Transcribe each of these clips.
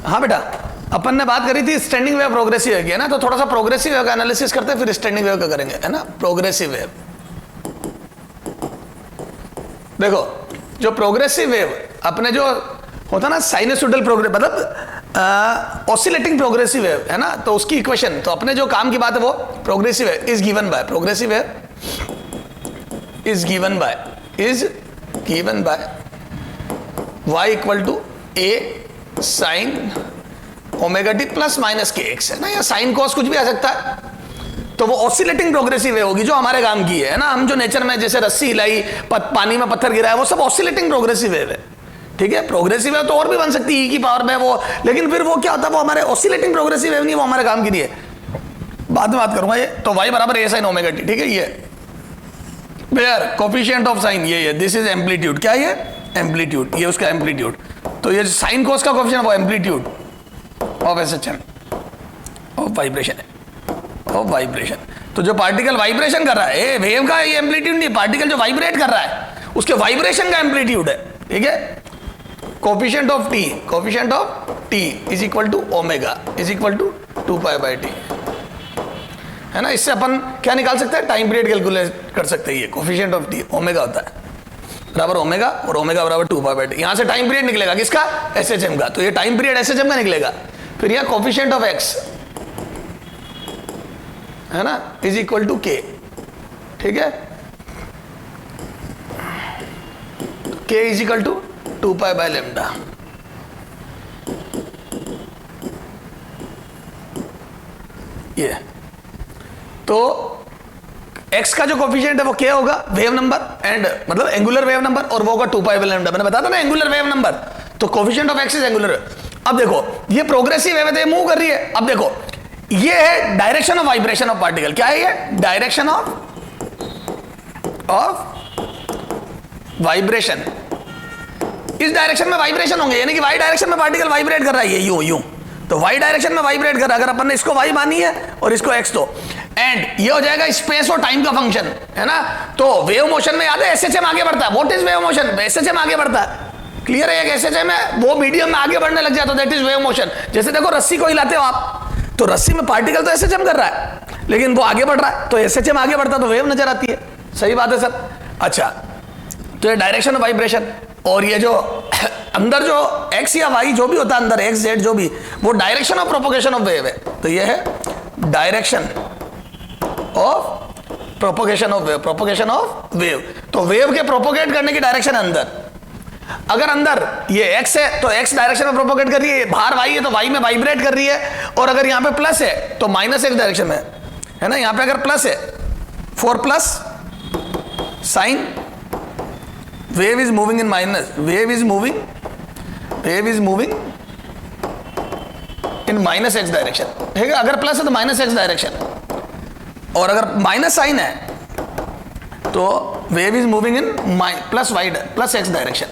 हाँ बेटा, अपन ने बात करी थी स्टैंडिंग वेव प्रोग्रेसिव वेव की, है ना, तो थोड़ा सा प्रोग्रेसिव वेव का एनालिसिस करते हैं, फिर स्टैंडिंग वेव का करेंगे, है ना। प्रोग्रेसिव वेव, देखो जो प्रोग्रेसिव वेव अपने जो होता ना साइनसोइडल प्रोग्रेस, मतलब ऑसिलेटिंग प्रोग्रेसिव वेव, है ना, तो उसकी इक्वेशन, तो अपने जो काम की बात है वो progressive wave is given by, progressive wave is given by y equal to A sine omega T plus minus के एक्स, है ना, या साइन कॉस कुछ भी आ सकता है। तो वो ऑसिलेटिंग प्रोग्रेसिव वेव होगी जो हमारे काम की है ना। हम जो नेचर में जैसे रस्सी हिलाई, पानी में पत्थर गिरा है, वो सब ऑसिलेटिंग प्रोग्रेसिव वेव है, ठीक है। प्रोग्रेसिव वेव तो और भी बन सकती है ई की पावर में वो, लेकिन फिर वो क्या होता है, वो हमारे ऑसिलेटिंग प्रोग्रेसिव वेव नहीं, वो हमारे काम की नहीं है, बाद में बात करूंगा ये। तो y बराबर ए साइन ओमेगा टी, ठीक है। ये वेयर कोफिशिएंट ऑफ साइन ये दिस इज एम्पलीट्यूड, क्या ये एम्पलीट्यूड, ये उसका एम्पलीट्यूड। तो ये साइन कोस का कोफिशिएंट वो amplitude of SHM of vibration है, ऑफ वाइब्रेशन। तो जो पार्टिकल वाइब्रेशन कर रहा है, वेव का ये एम्पलीट्यूड नहीं, पार्टिकल जो वाइब्रेट कर रहा है उसके वाइब्रेशन का एम्पलीट्यूड है, ठीक है। Coefficient of T is equal to omega is equal to 2 pi by T, है ना। इससे अपन क्या निकाल सकते हैं, टाइम पीरियड कैलकुलेट कर सकते हैं। ये कोफिशिएंट ऑफ टी ओमेगा होता है बराबर ओमेगा, और ओमेगा बराबर 2 पाई बाई टी। यहां से टाइम पीरियड निकलेगा किसका, एसएचएम का, तो ये टाइम पीरियड एसएचएम का निकलेगा। फिर यहां कोफिशिएंट ऑफ एक्स, है ना, इज इक्वल टू के, ठीक है। K is equal to 2 pi by lambda. ये तो x का जो कोफिशिएंट है वो क्या होगा, वेव नंबर एंड मतलब एंगुलर वेव नंबर, और वो होगा 2 पाई बाय लेम्डा। मैंने बताया था ना एंगुलर वेव नंबर, तो coefficient of x is angular. अब देखो ये प्रोग्रेसिव वेव है, मूव कर रही है। अब देखो ये है direction of vibration of particle, क्या है ये, डायरेक्शन ऑफ वाइब्रेशन। इस डायरेक्शन में वाइब्रेशन होंगे, यानी कि वाई डायरेक्शन में पार्टिकल वाइब्रेट कर रहा है, ये यूं तो वाई डायरेक्शन में वाइब्रेट कर रहा है। अगर अपन ने इसको वाई मानी है और इसको एक्स, तो एंड ये हो जाएगा स्पेस और टाइम का फंक्शन, है ना। तो वेव मोशन में याद है एसएचएम आगे बढ़ता है, what is wave motion, SHM आगे बढ़ता है, क्लियर है। एक एसएचएम है वो मीडियम में आगे बढ़ने लग जाता है, दैट इज वेव मोशन। जैसे देखो रस्सी को हिलाते हो आप, तो रस्सी में पार्टिकल तो एसएचएम कर रहा है, लेकिन वो आगे बढ़ रहा है, तो एसएचएम आगे बढ़ता है तो वेव नजर आती है। सही बात है सर। अच्छा, तो ये डायरेक्शन ऑफ वाइब्रेशन, और ये जो अंदर जो एक्स या वाई जो भी होता है अंदर, एक्स जेड जो भी, वो direction of propagation of wave है। तो ये है direction of propagation of wave, propagation of wave. तो वेव के प्रोपोगेट करने की डायरेक्शन अंदर, अगर अंदर ये एक्स है तो एक्स डायरेक्शन में प्रोपोगेट कर रही है, बाहर वाई है तो वाई में वाइब्रेट कर रही है, और अगर यहां पे प्लस है तो माइनस एक्स डायरेक्शन में, है ना। यहां पे अगर प्लस है 4 plus sign, wave is moving in minus, wave is moving in minus x direction, ठीक है। अगर प्लस है तो माइनस एक्स डायरेक्शन, और अगर माइनस साइन है तो wave is moving in plus Y plus X direction.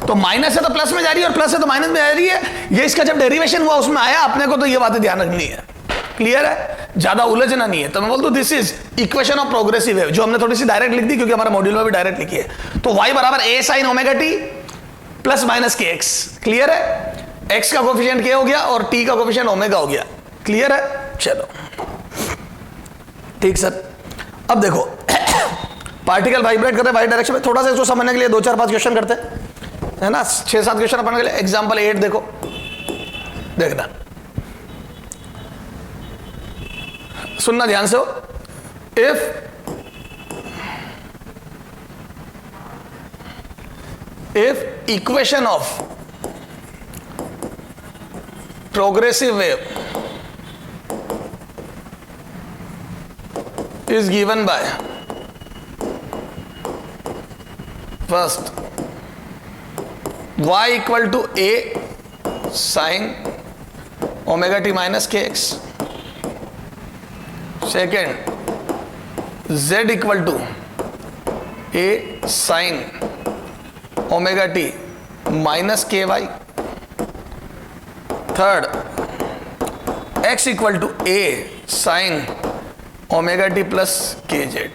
तो माइनस है तो प्लस में जा रही है और प्लस है तो माइनस में जा रही है। ये इसका जब डेरिवेशन हुआ उसमें आया, अपने को तो ये बातें ध्यान रखनी है, क्लियर है, ज्यादा उलझना नहीं है। तो मैं बोलता हूं this is equation of progressive wave, जो हमने थोड़ी सी डायरेक्ट लिख दी क्योंकि हमारा मॉड्यूल में भी डायरेक्ट लिखी है। तो y बराबर A sine omega T plus minus के एक्स, क्लियर है। x का कोफिशिएंट क्या हो गया और t का कोफिशिएंट ओमेगा हो गया, क्लियर है। चलो ठीक सर। अब देखो पार्टिकल वाइब्रेट कर रहे वाई डायरेक्शन में, थोड़ा सा इसको समझने के लिए 2-4-5 क्वेश्चन करते हैं, है ना। 6-7 क्वेश्चन अपन के लिए। एग्जाम्पल 8 देखो, देखना, सुनना ध्यान से हो। if equation of progressive wave is given by, first y equal to a sin omega t minus kx, second z equal to a sin omega t minus ky, third x equal to a sin omega t plus kz.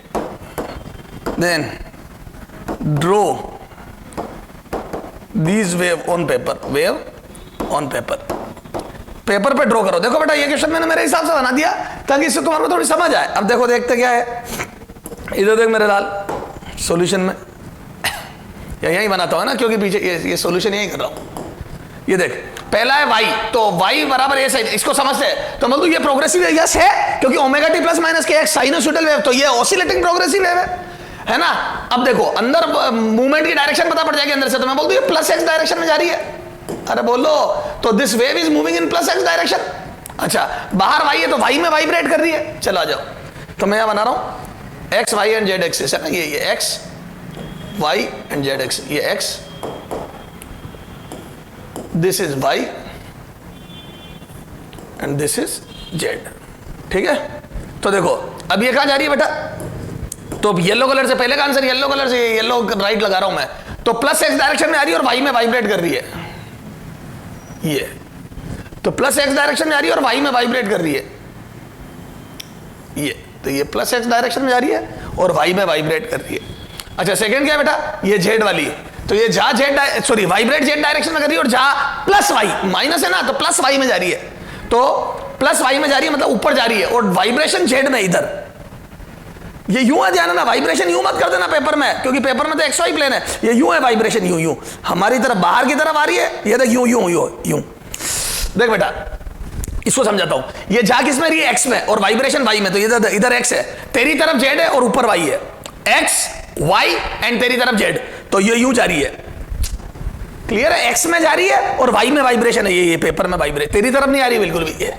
Then draw these wave on paper, wave on paper. Paper पे draw करो। देखो बेटा ये question मैंने मेरे हिसाब से बना दिया ताकि इससे तुम्हारे को थोड़ी समझ आए। अब देखो देखते क्या है, इधर देख मेरे लाल सॉल्यूशन में यही बनाता हूं ना, क्योंकि पीछे ये सॉल्यूशन यही कर रहा हूं। ये देख पहला है y, तो y बराबर ए साइन, इसको समझते हैं तो मतलब ये प्रोग्रेसिव यस है, क्योंकि ओमेगा टी प्लस माइनस के एक्स साइनोसॉइडल वेव, तो ये ऑसिलेटिंग प्रोग्रेसिव वेव है ना। अब देखो अंदर मूवमेंट की डायरेक्शन पता पड़ जाएगी अंदर से, तो मैं बोल दूं ये प्लस एक्स डायरेक्शन में जा रही है। अरे बोलो, तो this wave is moving in plus X direction. अच्छा बाहर y है तो y में वाइब्रेट कर रही है। चलो आ जाओ, तो मैं यहां बना रहा हूं X Y and Z axis है ना, ये X Y and Z X, ये X, this is y and this is z, ठीक है। तो देखो अब ये कहां जा रही है बेटा, तो येलो कलर से पहले का आंसर, येलो कलर से, येलो राइट लगा रहा हूं मैं, तो प्लस एक्स डायरेक्शन में आ रही है और y में वाइब्रेट कर रही है। ये तो प्लस एक्स डायरेक्शन में आ रही है और y में वाइब्रेट कर रही है। ये तो ये प्लस एक्स डायरेक्शन में जा रही है और y में वाइब्रेट कर रही है। अच्छा सेकंड क्या है बेटा, ये z वाली, तो ये जहां z sorry vibrate z direction में कर रही है और जहां प्लस y माइनस है ना, तो प्लस y में जा रही है, तो प्लस y में जा रही है मतलब ऊपर जा रही है, और वाइब्रेशन z में इधर। ये यूं है, ध्यान है ना, वाइब्रेशन यूं मत कर देना पेपर में, क्योंकि पेपर में तो एक्स वाई प्लेन है, ये यूं है वाइब्रेशन, यूं यूं हमारी तरफ बाहर की तरफ आ रही है, ये देख यूं यूं यूं यूं। देख बेटा इसको समझाता हूं, ये जा किस में रही है, एक्स में, और वाइब्रेशन वाई में, तो इधर एक्स है, तेरी तरफ जेड है और ऊपर वाई है, एक्स वाई एंड तेरी तरफ जेड, तो ये यूं जा रही है। क्लियर है, एक्स में जा रही है और वाई में वाइब्रेशन है, ये पेपर में वाइब्रेट, तेरी तरफ नहीं आ रही बिल्कुल भी। ये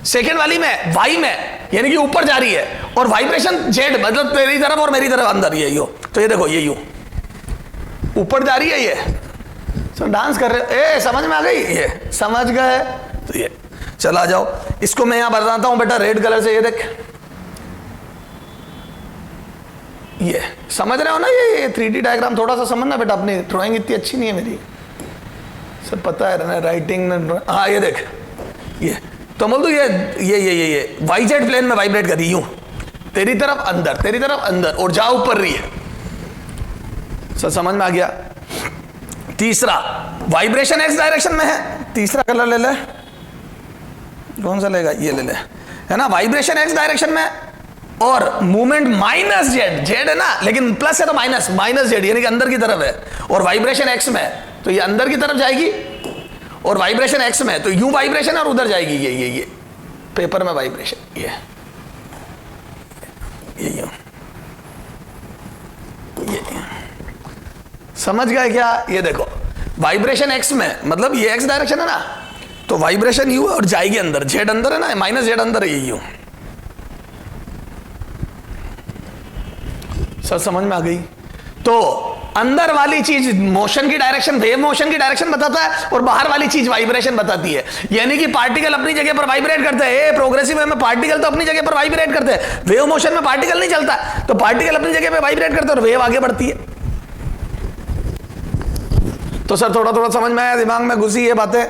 सेकेंड वाली में वाई में यानी कि ऊपर जा रही है, और वाइब्रेशन जेड मतलब तेरी तरफ और मेरी तरफ अंदर, ये यो, तो ये देखो ये यूं ऊपर जा रही है। ये सब डांस कर रहे, ए समझ में आ गई, ये समझ गए, तो ये चला जाओ, इसको मैं यहां बताता हूं बेटा रेड कलर से, ये देख, ये समझ रहे हो ना, ये 3D डायग्राम थोड़ा सा समझना बेटा, अपनी ड्राइंग इतनी अच्छी नहीं है मेरी, सब पता है राइटिंग में। हाँ ये देख, ये तो बोल दो ये वाई जेड प्लेन में वाइब्रेट कर रही यूं, तेरी तरफ अंदर, तेरी तरफ अंदर, और जा ऊपर रही है। सब समझ में आ गया। तीसरा वाइब्रेशन एक्स डायरेक्शन में है, तीसरा कलर ले ले, कौन सा लेगा, ये ले ले, है ना, वाइब्रेशन एक्स डायरेक्शन में और मूवमेंट माइनस जेड, जेड है ना लेकिन प्लस है तो माइनस, माइनस जेड यानी कि अंदर की तरफ है, और वाइब्रेशन एक्स में, तो ये अंदर की तरफ जाएगी, और वाइब्रेशन एक्स में तो यू वाइब्रेशन और उधर जाएगी, ये पेपर में वाइब्रेशन, ये समझ गए क्या। ये देखो वाइब्रेशन एक्स में मतलब ये एक्स डायरेक्शन है ना, तो वाइब्रेशन यू और जाएगी अंदर, जेड अंदर है ना, माइनस जेड अंदर है, ये यू। सब समझ में आ गई। तो अंदर वाली चीज मोशन की डायरेक्शन, वेव मोशन की डायरेक्शन बताता है, और बाहर वाली चीज वाइब्रेशन बताती है, यानी कि पार्टिकल अपनी जगह पर वाइब्रेट करते हैं। प्रोग्रेसिव वेव में पार्टिकल तो अपनी जगह पर वाइब्रेट करते हैं, वेव मोशन में पार्टिकल नहीं चलता, तो पार्टिकल अपनी जगह पर वाइब्रेट करते हैं और वेव आगे बढ़ती है। तो सर थोड़ा थोड़ा समझ में आया, दिमाग में घुसी ये बातें।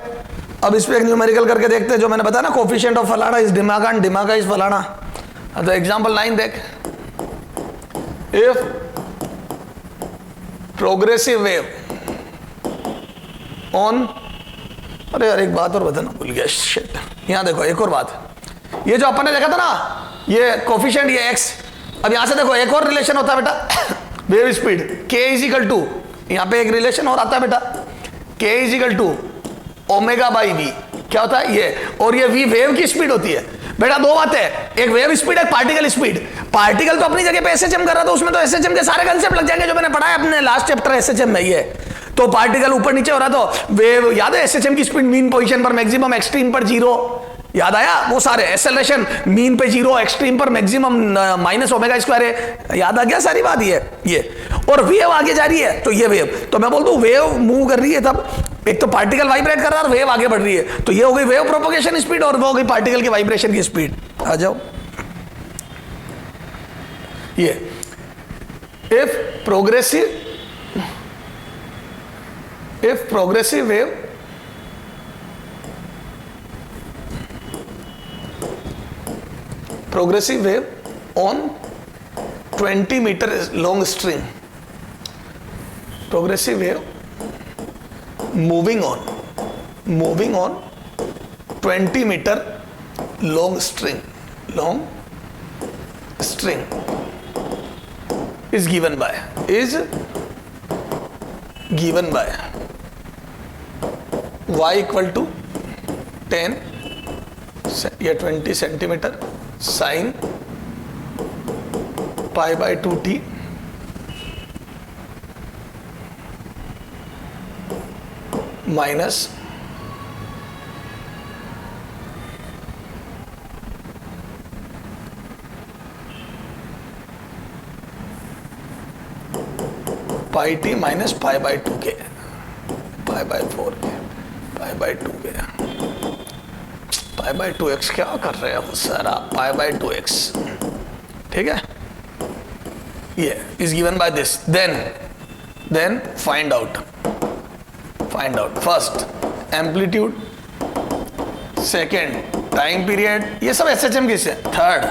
अब इस पे एक न्यूमेरिकल करके देखते हैं, जो मैंने बताया ना, कोफिशिएंट ऑफ फलाना इज डिमागा एंड डिमागा इज फलाना। तो एग्जांपल 9 देख, इफ प्रोग्रेसिव वेव ऑन, अरे यार एक बात और बताना भूल गया, शिट। यहां देखो एक और बात, ये जो अपन ने देखा था ना, ये कोफिशिएंट ये एक्स, अब यहां से देखो एक और रिलेशन होता है बेटा, wave speed k is equal to, यहां पे एक रिलेशन और आता है बेटा, k is equal to omega by V, क्या होता है ये, और ये v वेव की स्पीड होती है बेटा। दो बातें, एक वेव स्पीड, एक पार्टिकल स्पीड। पार्टिकल तो अपनी जगह पे एसएचएम कर रहा था, उसमें तो एसएचएम के सारे कंसेप्ट लग जाएंगे जो मैंने पढ़ा है अपने लास्ट चैप्टर एसएचएम में। ये तो पार्टिकल ऊपर नीचे हो रहा, तो वेव याद है, एसएचएम की स्पीड मीन पोजीशन पर मैक्सिमम, एक्सट्रीम पर 0, याद आया वो सारे, एक्सेलरेशन मीन पे 0, एक्सट्रीम पर मैक्सिमम माइनस ओमेगा स्क्वायर है, याद आ गया सारी बात। ये और वेव आगे जा रही है, तो ये वेव, तो मैं बोल दूं वेव मूव कर रही है, तब एक तो पार्टिकल वाइब्रेट कर रहा है और वेव आगे बढ़ रही है, तो ये हो गई वेव प्रोपोगेशन स्पीड और वो हो गई पार्टिकल की वाइब्रेशन की स्पीड। आ जाओ, ये if progressive wave on 20 meter long string, progressive wave moving on 20 metre long string is given by y equal to 10 या 20 centimetre sine pi by 2t minus pi T minus pi by 2k, pi by 4k, pi by 2k, pi by 2x। क्या कर रहे हो sir आप? पाई by 2x, ठीक है। ये is given by this. Then find out first amplitude, second time period, ये सब SHM किससे? थर्ड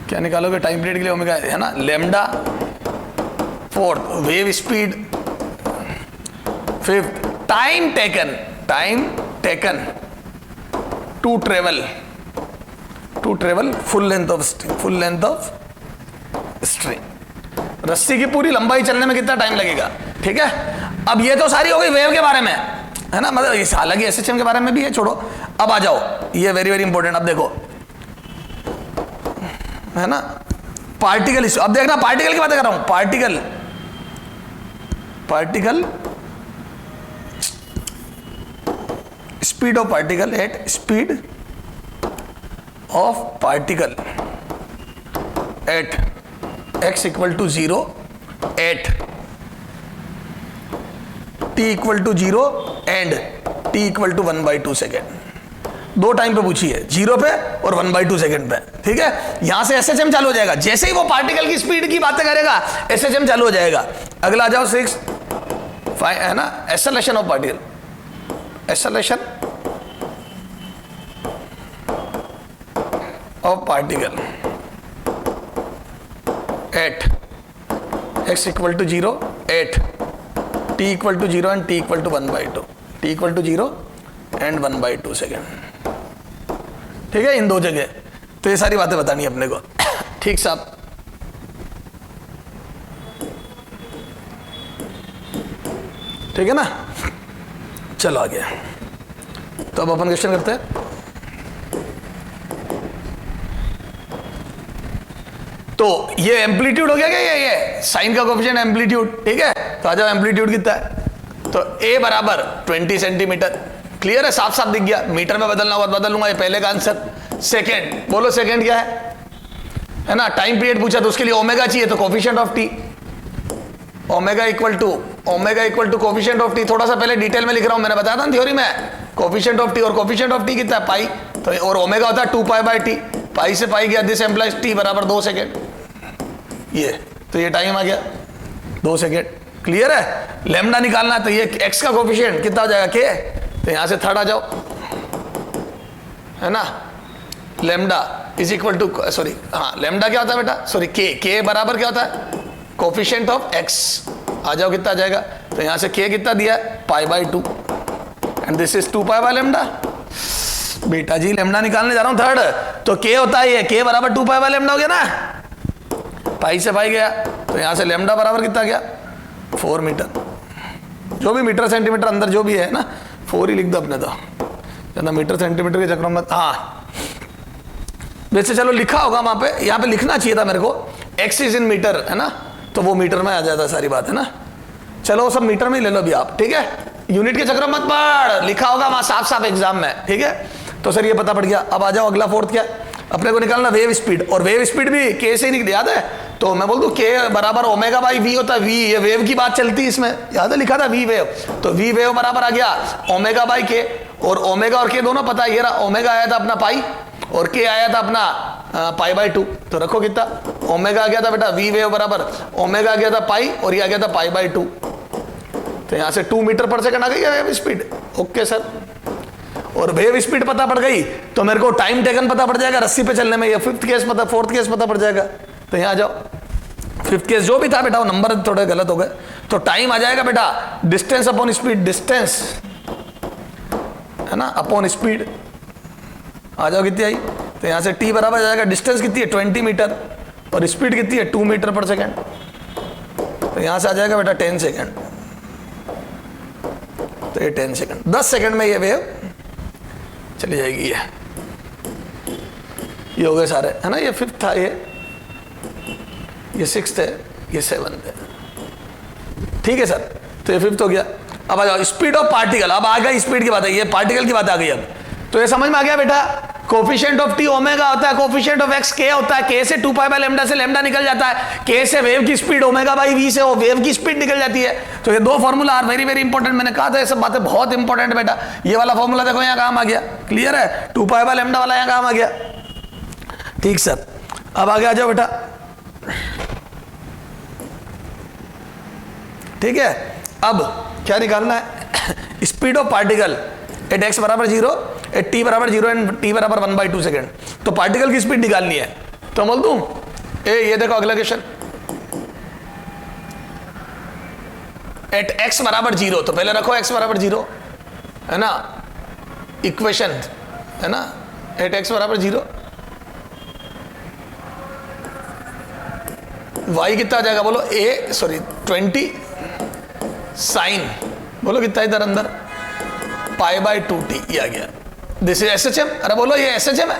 क्या निकालोगे टाइम पीरियड के लिए? ओमेगा है ना, lambda. Fourth wave speed. Fifth time taken to travel full length of string. रस्सी की पूरी लंबाई चलने में कितना टाइम लगेगा, ठीक है। अब ये तो सारी हो गई वेव के बारे में, है ना, मतलब इस हालांकि SHM के बारे में भी है, छोड़ो। अब आ जाओ, ये वेरी वेरी इंपॉर्टेंट। अब देखो, है ना, पार्टिकल। अब देखना, पार्टिकल की बात कर रहा हूं। Particle speed of particle at speed of particle at x equal to 0 at t equal to 0 and t equal to 1/2 second. दो टाइम पे पूछी है, 0 पे और 1/2 सेकेंड पे, ठीक है। यहां से SHM चालू हो जाएगा। जैसे ही वो पार्टिकल की स्पीड की बातें करेगा, SHM चालू हो जाएगा। अगला आ जाओ 6 5, है ना, acceleration of particle. Acceleration of particle at x equal to 0 at t equal to 0 and t equal to 1/2, t equal to 0 and 1/2 second, ठीक है। इन दो जगह तो ये सारी बातें बतानी है अपने को, ठीक साहब। ठीक है ना, चलो आगे। तो अब अपन क्वेश्चन करते हैं। तो ये एम्पलीट्यूड हो गया क्या? ये साइन का कोएफिशिएंट एम्पलीट्यूड, ठीक है। तो आ जाओ, एम्पलीट्यूड कितना है? तो A बराबर 20 सेंटीमीटर। क्लियर है, साफ साफ दिख गया। मीटर में बदलना होगा बदल लूंगा, ये पहले का आंसर। सेकेंड, बोलो सेकेंड क्या है ना। टाइम पीरियड पूछा तो उसके लिए ओमेगा चाहिए, तो coefficient of T, omega equal to coefficient of T. थोड़ा सा पहले डिटेल में लिख रहा हूं, मैंने बताया था ना थ्योरी में, कोएफिशिएंट ऑफ टी। और कोएफिशिएंट ऑफ टी कितना है? पाई। तो और ओमेगा होता है 2 पाई बाय टी। पाई से पाई गया, दिस एम्प्लाइज टी बराबर 2 सेकेंड। ये तो ये टाइम आ गया 2 सेकेंड। क्लियर है। लेमडा निकालना है, तो ये एक्स का कोएफिशिएंट कितना हो जाएगा? के। तो यहां से थर्ड आ जाओ, है ना। Lambda is equal to, sorry हाँ, लेमडा क्या होता है बेटा? सॉरी, के बराबर क्या होता है? Coefficient of x. आ जाओ, कितना आ जाएगा? तो यहां से के कितना दिया है? Pi by 2 and this is 2 pi by lambda. बेटा जी लेमडा निकालने जा रहा हूं थर्ड, तो के होता है ये, के बराबर 2 पाई बाय लेमडा हो गया ना। पाई से पाई गया, तो यहां से लेमडा बराबर कितना गया? 4 मीटर। जो भी मीटर सेंटीमीटर अंदर जो भी है ना, 4 ही लिख दो अपने। तो ज्यादा मीटर सेंटीमीटर के चक्रों में, हाँ वैसे चलो लिखा होगा वहां पे, यहाँ पे लिखना चाहिए था मेरे को, एक्स इज इन मीटर, है ना, तो वो मीटर में आ जाता सारी बात, है ना। चलो वो सब मीटर में ही ले लो अभी आप, ठीक है। यूनिट के चक्रों मत पढ़, लिखा होगा वहां साफ साफ एग्जाम में, ठीक है। तो सर ये पता पड़ गया। अब आ जाओ अगला फोर्थ क्या अपने को निकालना? Wave speed. और वेव स्पीड भी के से ही निकल, याद है? तो मैं बोल दूं के बराबर ओमेगा बाई वी होता है। वी, ये वेव की बात चलती है इसमें, याद है लिखा था वी वेव। तो वी वेव बराबर आ गया ओमेगा बाई के, और ओमेगा और के दोनों पता है। ये रहा, ओमेगा आया था अपना पाई और के आया था अपना पाई बाई 2। तो रखो कितना? ओमेगा आ गया था बेटा वी वेव बराबर, ओमेगा आ गया था पाई और ये आ गया था पाई बाई 2। तो यहां से 2 मीटर पर सेकंड आ गई वेव स्पीड। Okay sir. और वेव स्पीड पता पड़ गई तो मेरे को टाइम टेकन पता पड़ जाएगा रस्सी पे चलने में। ये फिफ्थ केस पता, फोर्थ केस पता पड़ जाएगा। तो यहां आ जाओ, फिफ्थ केस जो भी था बेटा, वो नंबर थोड़े गलत हो गए। तो टाइम आ जाएगा बेटा डिस्टेंस अपॉन स्पीड, डिस्टेंस है ना अपॉन स्पीड, आ जाओ कितनी आई, तो यहां से t बराबर आ जाएगा, डिस्टेंस कितनी है 20 मीटर और स्पीड कितनी है 2 मीटर पर सेकेंड, तो यहां से आ जाएगा बेटा 10 सेकेंड, तो ये 10 सेकेंड, 10 सेकेंड में ये वेव चली जाएगी। ये हो गए सारे, है ना, ये फिफ्थ था, ये सिक्स्थ है, ये सेवंथ है, ठीक है सर। तो ये फिफ्थ हो गया। अब आ जाओ स्पीड ऑफ पार्टिकल, अब आ गई स्पीड की बात है, ये पार्टिकल की बात आ गई। अब तो ये समझ में आ गया बेटा, कोफिशिएंट ऑफ टी ओमेगा होता है, कोफिशिएंट ऑफ एक्स के होता है, के से 2 पाई बाय लैम्डा से लैम्डा निकल जाता है, के से वेव की स्पीड ओमेगा बाई वी से वो वेव की स्पीड निकल जाती है। तो ये दो formula are very very important, मैंने कहा था ये सब बातें बहुत इंपॉर्टेंट बेटा। ये वाला फॉर्मूला देखो यहाँ काम आ गया, क्लियर है, 2 पाई बाय लैम्डा वाला यहाँ काम आ गया, ठीक सर। अब आगे आ जाओ बेटा, ठीक है। अब क्या निकालना है, speed of particle eight x बराबर 0, एट टी बराबर 0 एंड टी बराबर 1/2 सेकेंड। तो पार्टिकल की स्पीड निकालनी है, तो बोल दूं ये देखो अगला क्वेश्चन, एट एक्स बराबर 0, तो पहले रखो एक्स बराबर 0 है ना, इक्वेशन है ना, एट एक्स बराबर 0, वाई कितना आ जाएगा बोलो, 20 साइन, बोलो कितना इधर अंदर π/2t, ये आ गया, दिस इज SHM। अरे बोलो ये SHM है,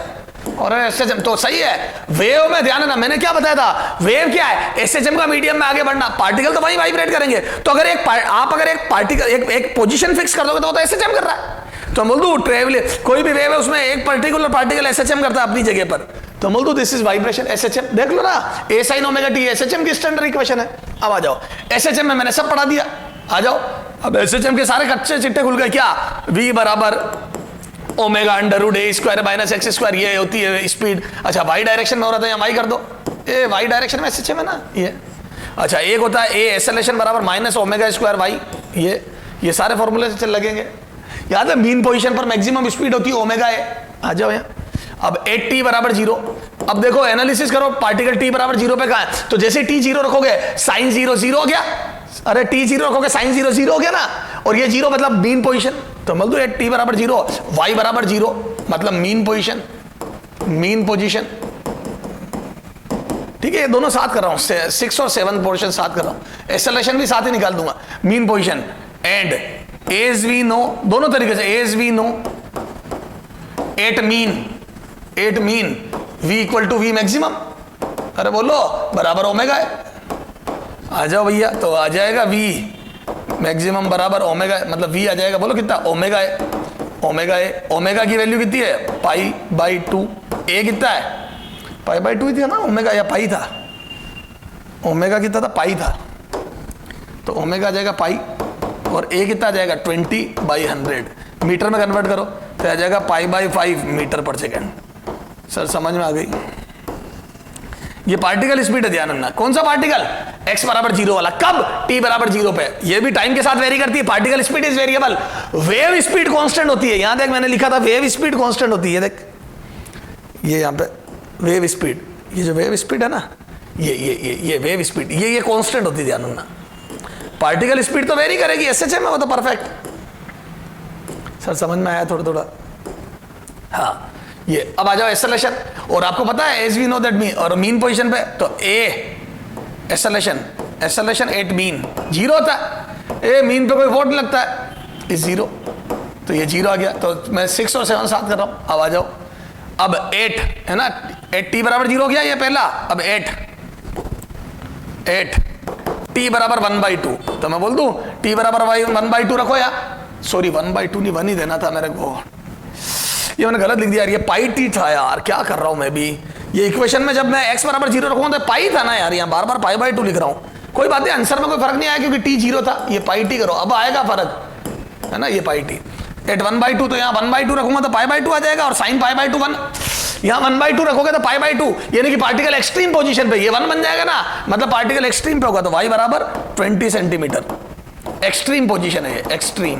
और SHM तो सही है। वेव में ध्यान है ना, मैंने क्या बताया था, वेव क्या है, SHM का मीडियम में आगे बढ़ना, पार्टिकल तो वही वाइब्रेट करेंगे। तो अगर आप अगर एक पार्टिकल एक पोजीशन फिक्स कर दोगे तो वो तो SHM कर रहा है। तो बोल दू ट्रेवल कोई भी वेव है उसमें एक पर्टिकुलर पार्टिकल SHM करता है अपनी जगह पर, तो बोल दू दिस इज वाइब्रेशन SHM। देख लो ना, A sin omega t SHM की स्टैंडर्ड इक्वेशन है। अब आ जाओ SHM में मैंने सब पढ़ा दिया, आ जाओ। अब SHM के सारे कच्चे चिट्टे खुल गए, क्या v बराबर omega under a square minus x square, ये होती है स्पीड। अच्छा वाई डायरेक्शन में हो रहा था, यहाँ वाई कर दो, ये वाई डायरेक्शन में SHM है ना ये। अच्छा एक होता है a एक्सेलरेशन बराबर माइनस ओमेगा स्क्वायर वाई, ये सारे फॉर्मूले से चल लगेंगे। याद है मीन पोजीशन पर मैक्सिमम स्पीड होती है ओमेगा ए। आ जाओ यहाँ, अब 8t बराबर 0। अब देखो एनालिसिस करो, पार्टिकल t बराबर 0 पे कहाँ है, तो जैसे t 0 रखोगे साइन 0 0 हो गया, अरे t 0 रखोगे साइन 0 0 हो गया ना, और ये 0 मतलब मीन पोजीशन। तो बोल दो t बराबर 0, y बराबर 0 मतलब मीन पोजीशन, मीन पोजीशन, ठीक है। ये दोनों साथ कर रहा हूं, 6 और 7 पोजीशन साथ कर रहा हूं, एक्सेलरेशन भी साथ ही निकाल दूंगा, mean position and as we know, दोनों तरीके से as we know, at mean v equal to V maximum, अरे बोलो बराबर ओमेगा है। आ जाओ भैया, तो आ जाएगा v मैक्सिमम बराबर ओमेगा है, मतलब v आ जाएगा, बोलो कितना ओमेगा है, ओमेगा है, ओमेगा की वैल्यू कितनी है π/2, a कितना है π/2 ही था ना, ओमेगा या पाई था, ओमेगा कितना था पाई था, तो ओमेगा आ जाएगा पाई, और a कितना आ जाएगा 20/100, मीटर में कन्वर्ट करो तो आ जाएगा π/5 मीटर पर सेकेंड। सर समझ में आ गई, ये पार्टिकल स्पीड है, ध्यान रखना कौन सा पार्टिकल, x बराबर 0 वाला, कब t बराबर 0 पे, ये भी टाइम के साथ वेरी करती है, particle speed is variable, wave speed constant होती है। यहां देख मैंने लिखा था वेव स्पीड कांस्टेंट होती है, देख ये यहां पे वेव स्पीड, ये जो वेव स्पीड है ना, ये वेव स्पीड ये कांस्टेंट होती है, ध्यान रखना। पार्टिकल स्पीड तो वेरी करेगी, SHM है वो तो परफेक्ट। सर समझ में आया थोड़ा थोड़ा, हाँ ये। अब आ जाओ एक्सेलरेशन, और आपको पता है as we know that mean, और मीन पोजीशन पे तो a एक्सेलरेशन एट मीन 0 होता है, ए मीन पे कोई वोट नहीं लगता है, इस 0, तो ये 0 आ गया। तो मैं 6 और 7 साथ कर रहा हूं। अब आ जाओ, अब 8 है ना, 8t बराबर 0 हो गया ये पहला, अब 8 t बराबर 1/2, तो मैं बोल दूं t बराबर 1/2 रखो या, सॉरी 1/2 नहीं, 1 ही देना था मेरे को, ये मैंने गलत लिख दिया यार, ये πt था यार, क्या कर रहा हूं मैं भी। ये इक्वेशन में जब मैं x बराबर 0 रखूंगा तो पाई था ना यार, यहाँ बार बार π/2 लिख रहा हूं। कोई बात नहीं, आंसर में कोई फर्क नहीं आया क्योंकि t 0 था, ये πt करो, अब आएगा फर्क है ना, ये πt एट 1/2, तो यहाँ 1/2 रखूंगा तो π/2 आ जाएगा, और साइन π/2 1, यहाँ 1/2 रखोगे तो π/2, यानी कि पार्टिकल एक्सट्रीम पोजीशन पे, ये 1 बन जाएगा ना, मतलब पार्टिकल एक्सट्रीम पे होगा, तो y बराबर 20 सेंटीमीटर, एक्सट्रीम पोजीशन है ये, एक्सट्रीम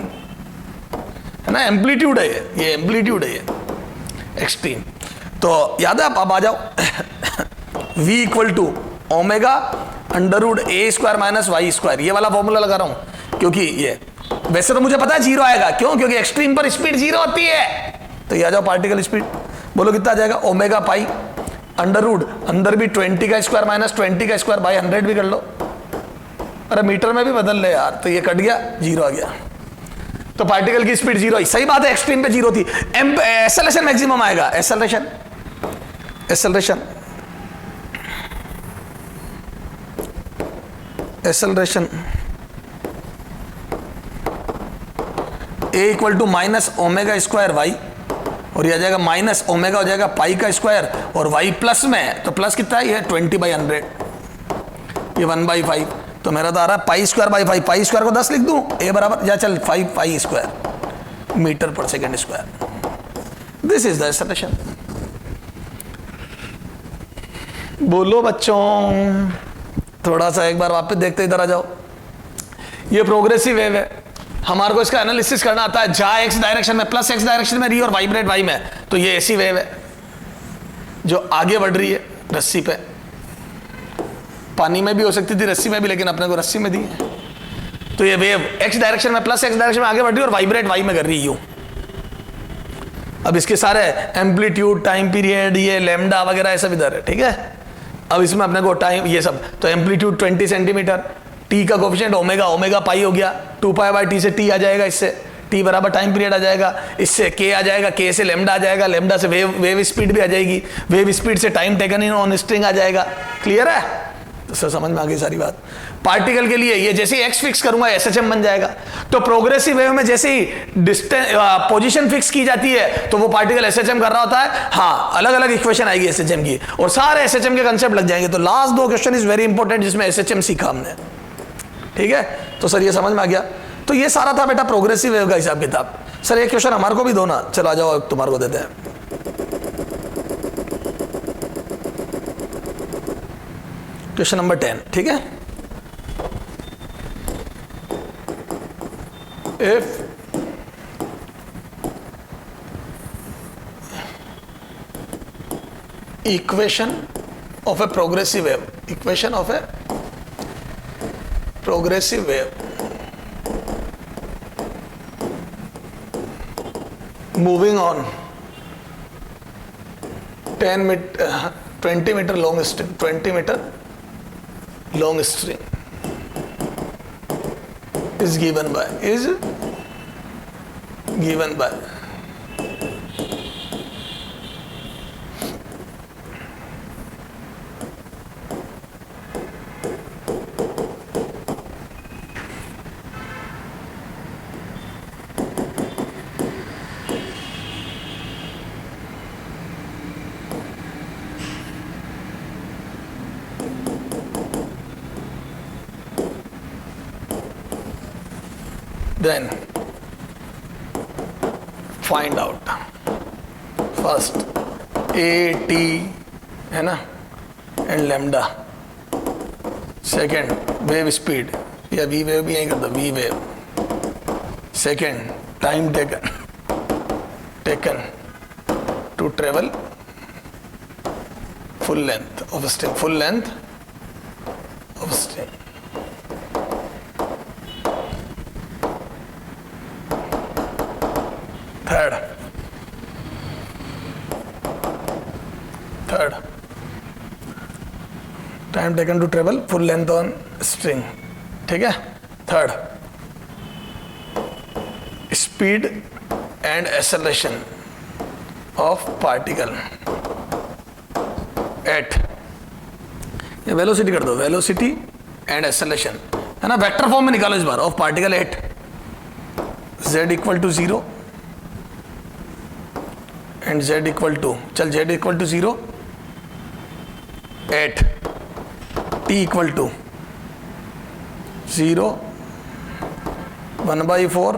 है ना, एम्पलीट्यूड है ये एम्पलीट्यूड है ये एक्सट्रीम। तो याद है, अब आ जाओ v equal to omega under root A square minus Y square, ये वाला फॉर्मूला लगा रहा हूं क्योंकि ये वैसे तो मुझे पता है जीरो आएगा, क्यों? क्योंकि एक्सट्रीम पर स्पीड जीरो होती है। तो ये आ जाओ पार्टिकल स्पीड, बोलो कितना आ जाएगा? ओमेगा पाई अंडर रूट, अंदर भी 20 का स्क्वायर माइनस 20 का स्क्वायर बाई 100 भी कर लो। अरे मीटर में भी बदल ले यार, तो ये कट गया, जीरो आ गया। तो पार्टिकल की स्पीड जीरो आई, सही बात है, एक्सट्रीम पे जीरो थी। एक्सेलरेशन मैक्सिमम आएगा, acceleration acceleration acceleration A equal to minus omega square Y, और ये आ जाएगा माइनस ओमेगा हो जाएगा पाई का स्क्वायर, और वाई प्लस में है तो प्लस कितना है? ये 20/100, ये 1/5, तो मेरा तो आ रहा है pi square by 5, pi square को 10 लिख दूं, ए बराबर या चल 5 पाई स्क्वायर मीटर पर second square. This is the acceleration. बोलो बच्चों, थोड़ा सा एक बार वापस देखते इधर आ जाओ। ये प्रोग्रेसिव वेव है, हमारे को इसका एनालिसिस करना आता है, जा एक्स डायरेक्शन में प्लस एक्स डायरेक्शन में रही और वाइब्रेट वाई में, तो ये ऐसी वेव है जो आगे बढ़ रही है रस्सी पे। पानी में भी हो सकती थी, रस्सी में भी, लेकिन अपने को रस्सी में दी है। तो ये वेव एक्स डायरेक्शन में प्लस एक्स डायरेक्शन में आगे बढ़ रही है और वाइब्रेट वाई में कर रही है यूं। अब इसके सारे एम्पलीट्यूड, टाइम पीरियड, ये लैम्डा वगैरह ये सब इधर है, ठीक है। अब इसमें अपने को टाइम ये सब, तो एम्पलीट्यूड 20 सेंटीमीटर, टी का कोफिशिएंट ओमेगा, ओमेगा पाई हो गया, 2π/t से टी आ जाएगा, इससे टी बराबर टाइम पीरियड आ जाएगा, इससे के आ जाएगा, के से लेमडा आ जाएगा, लेमडा से वेव स्पीड भी आ जाएगी, वेव स्पीड से time taken in on string आ जाएगा। क्लियर है? तो सर समझ में आ गई सारी बात। पार्टिकल के लिए ये जैसे ही एक्स फिक्स करूंगा एसएचएम बन जाएगा। तो प्रोग्रेसिव वेव में जैसे ही डिस्टेंस पोजीशन फिक्स की जाती है तो वो पार्टिकल एसएचएम कर रहा होता है। हाँ, अलग अलग इक्वेशन आएगी एसएचएम की और सारे एसएचएम के कंसेप्ट लग जाएंगे। तो last 2 question is very important जिसमें एसएचएम सीखा हमने, ठीक है। तो सर ये समझ में आ गया। तो ये सारा था बेटा प्रोग्रेसिव वेव का हिसाब किताब। सर एक क्वेश्चन हमारे को भी दो ना, चलो आ जाओ तुम्हारे को देते हैं। क्वेश्चन नंबर 10, ठीक है। If equation of a progressive wave, equation of a progressive wave moving on 20 meter long string, 20 meter long string is given by then find out first a t है ना and lambda, second wave speed या v wave भी यही कर दो, v wave, second time taken to travel full length of string, full length of string, third time taken to travel full length on string, ठीक है। Third speed and acceleration of particle at, ये velocity कर दो, velocity and acceleration है ना, vector form में निकालो इस बार, of particle at z equal to 0 and z equal to, चल z equal to 0 at t equal to 0 1/4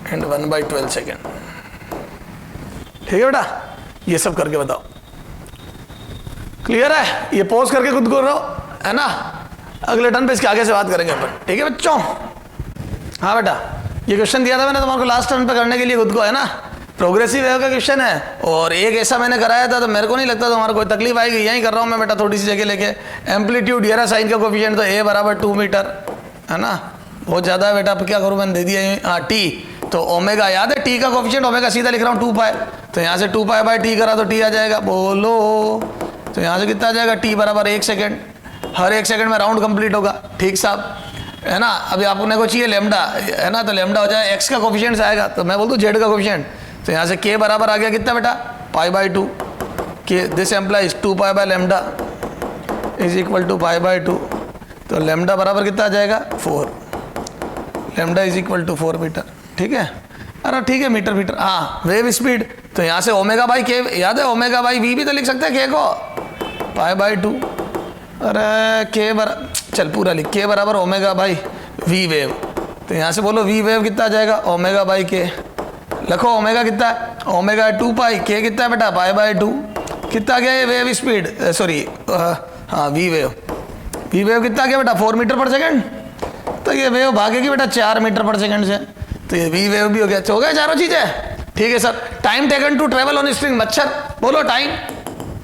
and 1/12 second, ठीक है बेटा। ये सब करके बताओ, क्लियर है? ये पोज करके खुद को रहो, है ना। अगले टर्न पे इसके आगे से बात करेंगे अपन, ठीक है बच्चों। हाँ बेटा, ये क्वेश्चन दिया था मैंने तुम्हारे को लास्ट टर्न पे करने के लिए खुद को, है ना। प्रोग्रेसिव वेव का क्वेश्चन है और एक ऐसा मैंने कराया था तो मेरे को नहीं लगता तुम्हारा कोई तकलीफ आएगी, यही कर रहा हूँ मैं बेटा थोड़ी सी जगह लेके। एम्पलीट्यूड ये रहा साइन का कोफिशिएंट, तो ए बराबर 2 मीटर है ना, बहुत ज़्यादा है बेटा, अब क्या करूँ मैंने दे दिया। हाँ टी, तो ओमेगा याद है टी का कोफिशिएंट, ओमेगा सीधा लिख रहा हूँ 2 पाई, तो यहाँ से 2 पाई बाई टी करा तो टी आ जाएगा, बोलो तो यहाँ से कितना आ जाएगा, टी बराबर 1 सेकेंड, हर 1 सेकेंड में राउंड कंप्लीट होगा, ठीक साहब है ना। अभी आपने को चाहिए लेमडा है ना, तो लेमडा हो जाए एक्स का कोफिशिएंट आएगा, तो मैं बोल दूँ जेड का कोफिशिएंट, तो यहाँ से के बराबर आ गया कितना बेटा, पाई by 2, k this implies 2 pi by lambda is equal to pi by 2, तो लेमडा बराबर कितना आ जाएगा 4, lambda is equal to 4 metre, ठीक है। अरे ठीक है मीटर मीटर, हाँ वेव स्पीड, तो यहाँ से ओमेगा बाई के याद है, ओमेगा बाई वी भी तो लिख सकते हैं के को, पाई बाई 2, अरे के बराबर चल पूरा लिख, के बराबर ओमेगा बाई वी वेव, तो यहाँ से बोलो वी वेव कितना आ जाएगा, ओमेगा बाई के, लिखो ओमेगा कितना है, ओमेगा 2 पाई, के कितना है बेटा पाई बाई 2, कितना गया ये वेव स्पीड, सॉरी हाँ वी वेव कितना गया बेटा 4 मीटर पर सेकेंड, तो ये वेव भागेगी बेटा 4 मीटर पर सेकेंड से, तो ये वी वेव भी हो गया, हो गया चारों चीजें, ठीक है sir. Time taken to travel on string, मच्छर बोलो टाइम,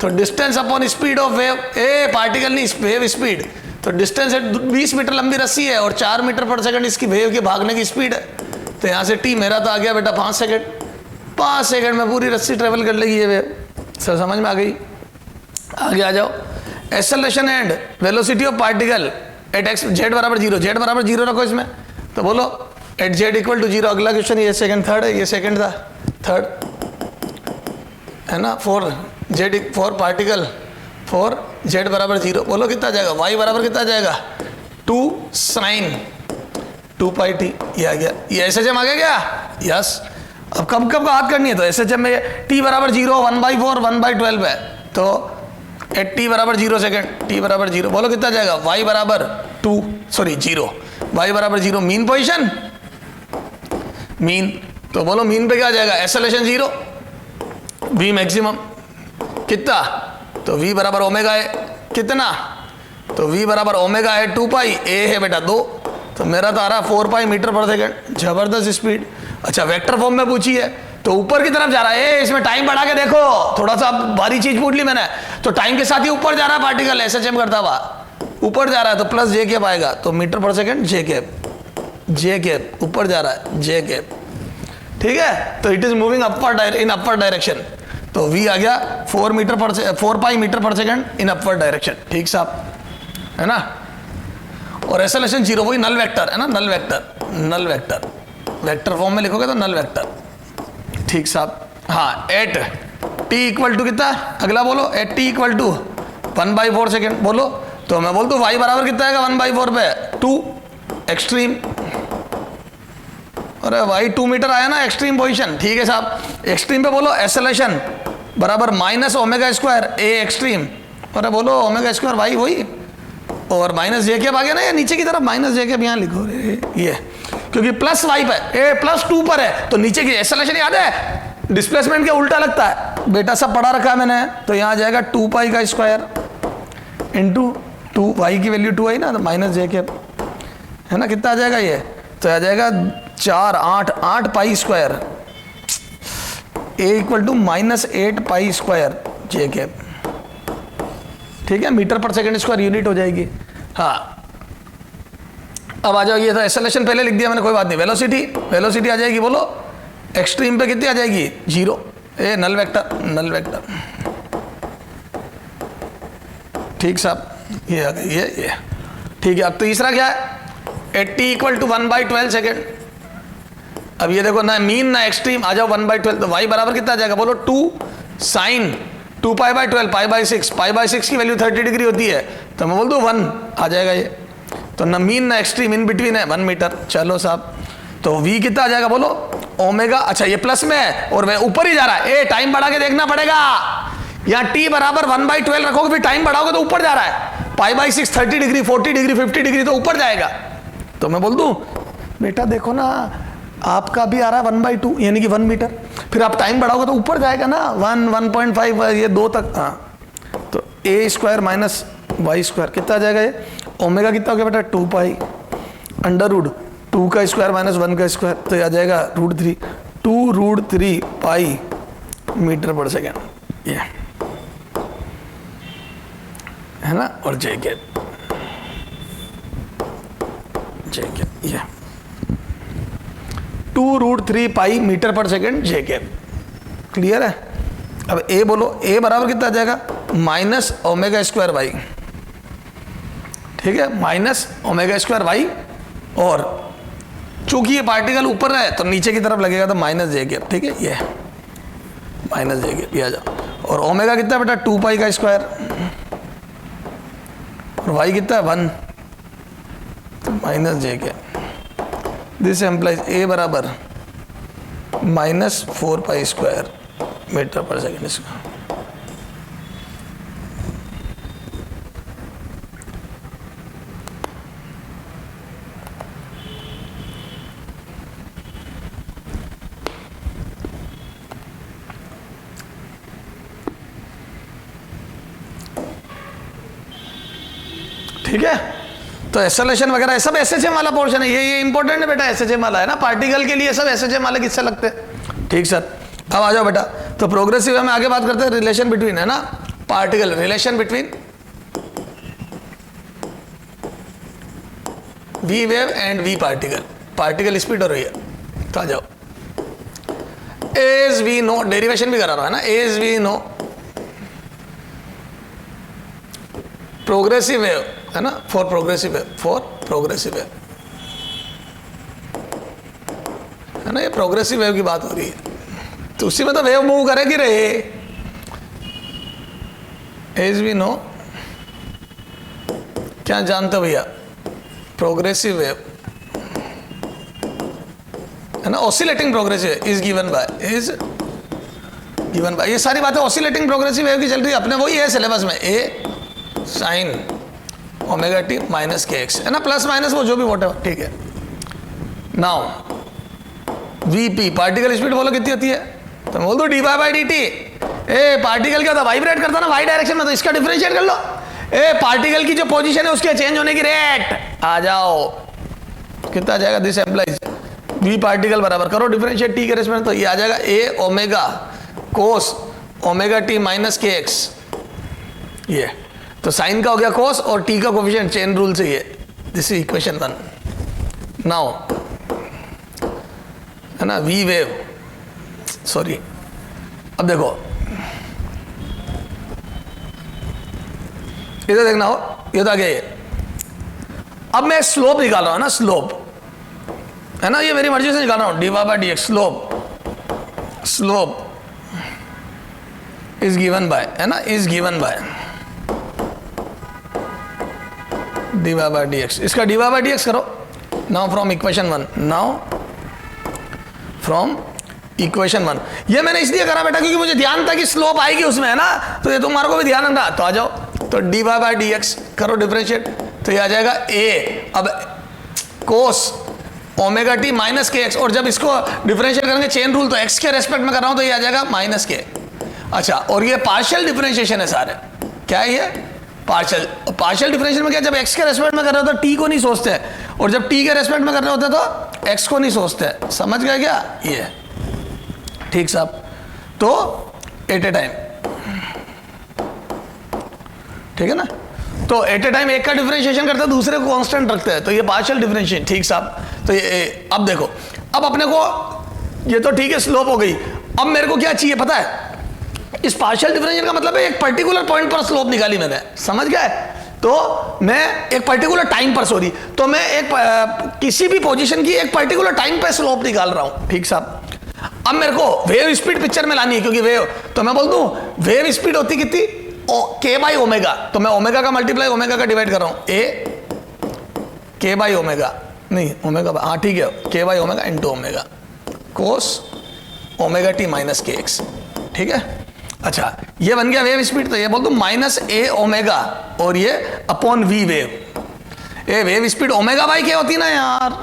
तो distance upon speed of wave, a particle नहीं वेव स्पीड, तो डिस्टेंस 20 मीटर लंबी रस्सी है और 4 मीटर पर सेकंड इसकी वेव के भागने की स्पीड है, तो यहाँ से टी मेरा तो आ गया बेटा 5 सेकंड, 5 सेकंड में पूरी रस्सी ट्रेवल कर लेगी ये वेव, सर समझ में आ गई। आगे आ जाओ, acceleration and velocity of particle eight x Z बराबर 0, जेड बराबर 0 रखो इसमें, तो बोलो एट जेड इक्वल टू 0, अगला क्वेश्चन ये सेकंड थर्ड है, ये सेकंड था थर्ड है ना, 4 पार्टिकल 4 जेड बराबर 0, बोलो कितना आ जाएगा, वाई बराबर कितना आ जाएगा 2 साइन 2 पाई टी, ये आ गया, ये एस एच एम आ गया क्या, यस। अब कब कब का याद करनी है, तो एस एच एम में टी बराबर 0 1/4 1/12 है, तो एट टी बराबर 0 सेकेंड, टी बराबर 0, बोलो कितना आ जाएगा, वाई बराबर 0, वाई बराबर 0, मीन पोजिशन मीन, तो बोलो मीन पे क्या आ जाएगा, एक्सेलरेशन 0, वी मैक्सिमम कितना, तो v बराबर ओमेगा है कितना, तो v बराबर ओमेगा है 2 पाई, a है बेटा 2, तो मेरा तो आ रहा 4 पाई मीटर पर सेकेंड, जबरदस्त स्पीड। अच्छा वेक्टर फॉर्म में पूछी है तो ऊपर की तरफ जा रहा है, इसमें टाइम बढ़ा के देखो, थोड़ा सा भारी चीज पूछ ली मैंने, तो टाइम के साथ ही ऊपर जा रहा है पार्टिकल, एसएचएम करता हुआ ऊपर जा रहा है, तो प्लस जे कैप आएगा, तो मीटर पर सेकेंड जे कैप ऊपर जा रहा है जे कैप, ठीक है, तो it is moving upward in upward direction, तो v आ गया 4 पाई मीटर पर सेकंड इन अपवर्ड डायरेक्शन, ठीक साहब है ना। और एक्सेलरेशन 0 वही नल वेक्टर है ना, नल वेक्टर फॉर्म में लिखोगे तो नल वेक्टर, ठीक साहब। हाँ एट टी इक्वल टू कितना, अगला बोलो, at t equal to 1/4 second, बोलो, तो मैं बोल दूँ y बराबर कितना आएगा 1/4 पे 2 एक्सट्रीम, अरे भाई 2 मीटर आया ना एक्सट्रीम पोजीशन, ठीक है साहब। एक्सट्रीम पे बोलो एक्सेलरेशन बराबर माइनस ओमेगा स्क्वायर ए एक्सट्रीम, अरे बोलो ओमेगा स्क्वायर भाई वही, और माइनस जे कैप आ गया ना, या नीचे की तरफ माइनस जे कैप यहाँ लिखो ये, क्योंकि प्लस वाई पे ए प्लस 2 पर है, तो नीचे की एक्सेलरेशन याद है डिस्प्लेसमेंट के उल्टा लगता है बेटा, सब पढ़ा रखा है मैंने, तो यहाँ आ जाएगा 2 पाई का स्क्वायर इंटू 2, वाई की वैल्यू 2 आई ना, तो माइनस जे कैप है ना, कितना आ जाएगा ये, तो आ जाएगा 8 pi square, a equal to -8 pi square j cap, ठीक है, मीटर पर सेकेंड स्क्वायर यूनिट हो जाएगी। हाँ अब आ जाओ, ये तो एक्सेलरेशन पहले लिख दिया मैंने, कोई बात नहीं। वेलोसिटी आ जाएगी, बोलो एक्सट्रीम पे कितनी आ जाएगी 0, ए नल वेक्टर, ठीक साहब, ये आ गई ये ठीक है। अब तीसरा क्या है, at t equal to 1/12 second, अब ये देखो ना मीन ना एक्सट्रीम, आ जाओ 1/12, तो y बराबर कितना आ जाएगा, बोलो 2 साइन 2 पाई बाई 12 पाई/6 की वैल्यू 30 डिग्री होती है, तो मैं बोल दूँ 1 आ जाएगा ये, तो ना मीन ना एक्सट्रीम, इन बिटवीन है 1 मीटर, चलो साहब। तो v कितना आ जाएगा, बोलो ओमेगा, अच्छा ये प्लस में है और वह ऊपर ही जा रहा है, ए टाइम बढ़ा के देखना पड़ेगा, यहाँ t बराबर 1/12 रखोगे, फिर टाइम बढ़ाओगे तो ऊपर जा रहा है, पाई/6 30 डिग्री 40 डिग्री 50 डिग्री, तो ऊपर जाएगा, तो मैं बोल दूँ बेटा देखो ना आपका भी आ रहा है 1/2 यानी कि 1 मीटर, फिर आप टाइम बढ़ाओगे तो ऊपर जाएगा ना 1.5 ये 2 तक, हाँ तो a square minus Y square कितना आ जाएगा, ये ओमेगा कितना हो गया बेटा 2 पाई अंडर रूट 2 का स्क्वायर माइनस 1 का स्क्वायर, तो ये आ जाएगा √3 2√3 पाई मीटर पर सेकेंड, ये है ना, और जे कैप ये 2√3 पाई मीटर पर सेकेंड जे कैप। क्लियर है? अब ए बोलो, ए बराबर कितना आ जाएगा, माइनस ओमेगा स्क्वायर वाई, ठीक है, माइनस ओमेगा स्क्वायर वाई, और चूंकि ये पार्टिकल ऊपर है तो नीचे की तरफ लगेगा तो माइनस जे कैप, ठीक है, ये माइनस जे कैप, ये आ जाओ। और ओमेगा कितना है बेटा, 2 पाई का स्क्वायर, और वाई कितना है 1, तो minus J cap. This implies A बराबर माइनस 4 पाई स्क्वायर मीटर पर सेकेंड स्क्वायर। ठीक है, तो एक्सेलरेशन वगैरह सब एसएचएम वाला पोर्शन है, ये इंपॉर्टेंट है बेटा, एसएचएम वाला है ना, पार्टिकल के लिए सब एसएचएम वाले किससे लगते हैं। ठीक सर, अब आ जाओ बेटा, तो प्रोग्रेसिव में आगे बात करते हैं रिलेशन बिटवीन, है ना, particle, relation between v wave and v particle, particle speed और ये, तो आ जाओ। एज वी नो, डेरिवेशन भी करा रहा है ना, as we know progressive wave, है ना, फॉर प्रोग्रेसिव वेव, है ना, ये प्रोग्रेसिव वेव की बात हो रही है, तो उसी में तो वेव मूव करेगी रहे। एज वी नो, क्या जानते हो भैया, प्रोग्रेसिव वेव, है ना, oscillating progressive is given bye, ये सारी बातें ऑसिलेटिंग प्रोग्रेसिव वेव की चल रही है अपने, वही है सिलेबस में, ए साइन ओमेगा टी माइनस के एक्स, है ना, प्लस माइनस वो जो भी वोट है, ठीक है। नाउ वीपी, पार्टिकल स्पीड बोलो कितनी होती है, तो बोल दो d Y by d t. A particle क्या होता है, वाइब्रेट करता ना वाई डायरेक्शन में, तो इसका डिफरेंशिएट कर लो। ए पार्टिकल की जो पोजीशन है उसके चेंज होने की रेट, आ जाओ, कितना आ जाएगा, दिस एम्प्लाइज वी पार्टिकल बराबर करो डिफरेंशिएट टी के रेस्पेक्ट, तो ये आ जाएगा A omega cos omega T minus के एक्स, ये तो साइन का हो गया कोस, और टी का कोफिशिएंट चेन रूल से ये, दिस इज इक्वेशन 1। नाउ, है ना, वी वेव, सॉरी, अब देखो इधर देखना हो, ये तो आ गया ये। अब मैं स्लोप निकाल रहा हूं ना, स्लोप, है ना, ये मेरी मर्जी से निकाल रहा हूं, D Y by D X, slope is given by, है ना, is given by D Y by D X, इसका D Y by D x करो। Now from equation 1, now from equation 1, ये मैंने इसलिए करा बेटा क्योंकि मुझे ध्यान था कि स्लोप आएगी उसमें, है ना, तो ये तुम्हारे को भी ध्यान रखना, तो आ जाओ, तो d Y by D x करो डिफरेंशिएट, तो ये आ जाएगा ए, अब कोस ओमेगा टी माइनस के एक्स, और जब इसको डिफरेंशिएट करेंगे चेन रूल, तो एक्स के रेस्पेक्ट में कर रहा हूं, तो ये आ जाएगा माइनस के। अच्छा, और ये पार्शियल डिफरेंशिएशन है सारे, क्या है ये, पार्शियल डिफरेंशिएशन में क्या, जब एक्स के रेस्पेक्ट में कर रहे हो तो टी को नहीं सोचते, और जब टी के रेस्पेक्ट में कर रहे होते तो एक्स को नहीं सोचते, समझ गए क्या, ये ठीक साहब। तो एट ए टाइम, ठीक है ना, तो एट ए टाइम एक का डिफरेंशिएशन करते हैं, दूसरे को कांस्टेंट रखते हैं, तो ये पार्शियल डिफरेंशिएशन, ठीक साहब। तो ये अब देखो, अब अपने को ये तो ठीक है, स्लोप हो गई, अब मेरे को क्या चाहिए पता है, इस पार्शियल डिफरेंशिएशन का मतलब है एक पर्टिकुलर पॉइंट पर स्लोप निकाली मैंने, समझ गए, तो मैं एक पर्टिकुलर टाइम पर, सॉरी, तो मैं एक किसी भी पोजीशन की एक पर्टिकुलर टाइम पर स्लोप निकाल रहा हूं, ठीक साहब। अब मेरे को वेव स्पीड पिक्चर में लानी है, क्योंकि वेव, तो मैं बोल दूं वेव स्पीड होती कितनी, के बाई ओमेगा, तो मैं ओमेगा का मल्टीप्लाई ओमेगा का डिवाइड कर रहा हूं, ए के बाई ओमेगा, नहीं ओमेगा, हाँ ठीक है, के by omega into omega cos omega T minus के एक्स, ठीक है। अच्छा, ये बन गया वेव स्पीड, तो ये बोल दूं माइनस ए ओमेगा, और ये upon v wave. A wave speed omega by k होती ना यार,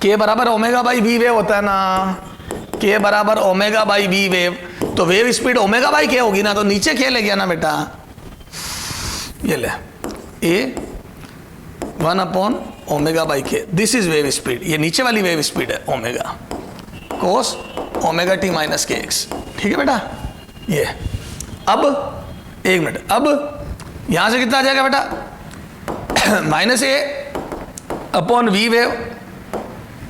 के बराबर ओमेगा बाई वी वेव होता है ना, के बराबर ओमेगा बाई वी वेव, तो वेव स्पीड ओमेगा बाई के होगी ना, तो नीचे के ले गया ना बेटा, ये ले ए 1 अपॉन ओमेगा बाई के, दिस इज वेव स्पीड, ये नीचे वाली वेव स्पीड है omega, cos omega T minus के एक्स। ठीक है बेटा, ये अब एक मिनट, अब यहां से कितना आ जाएगा बेटा, minus A upon v wave,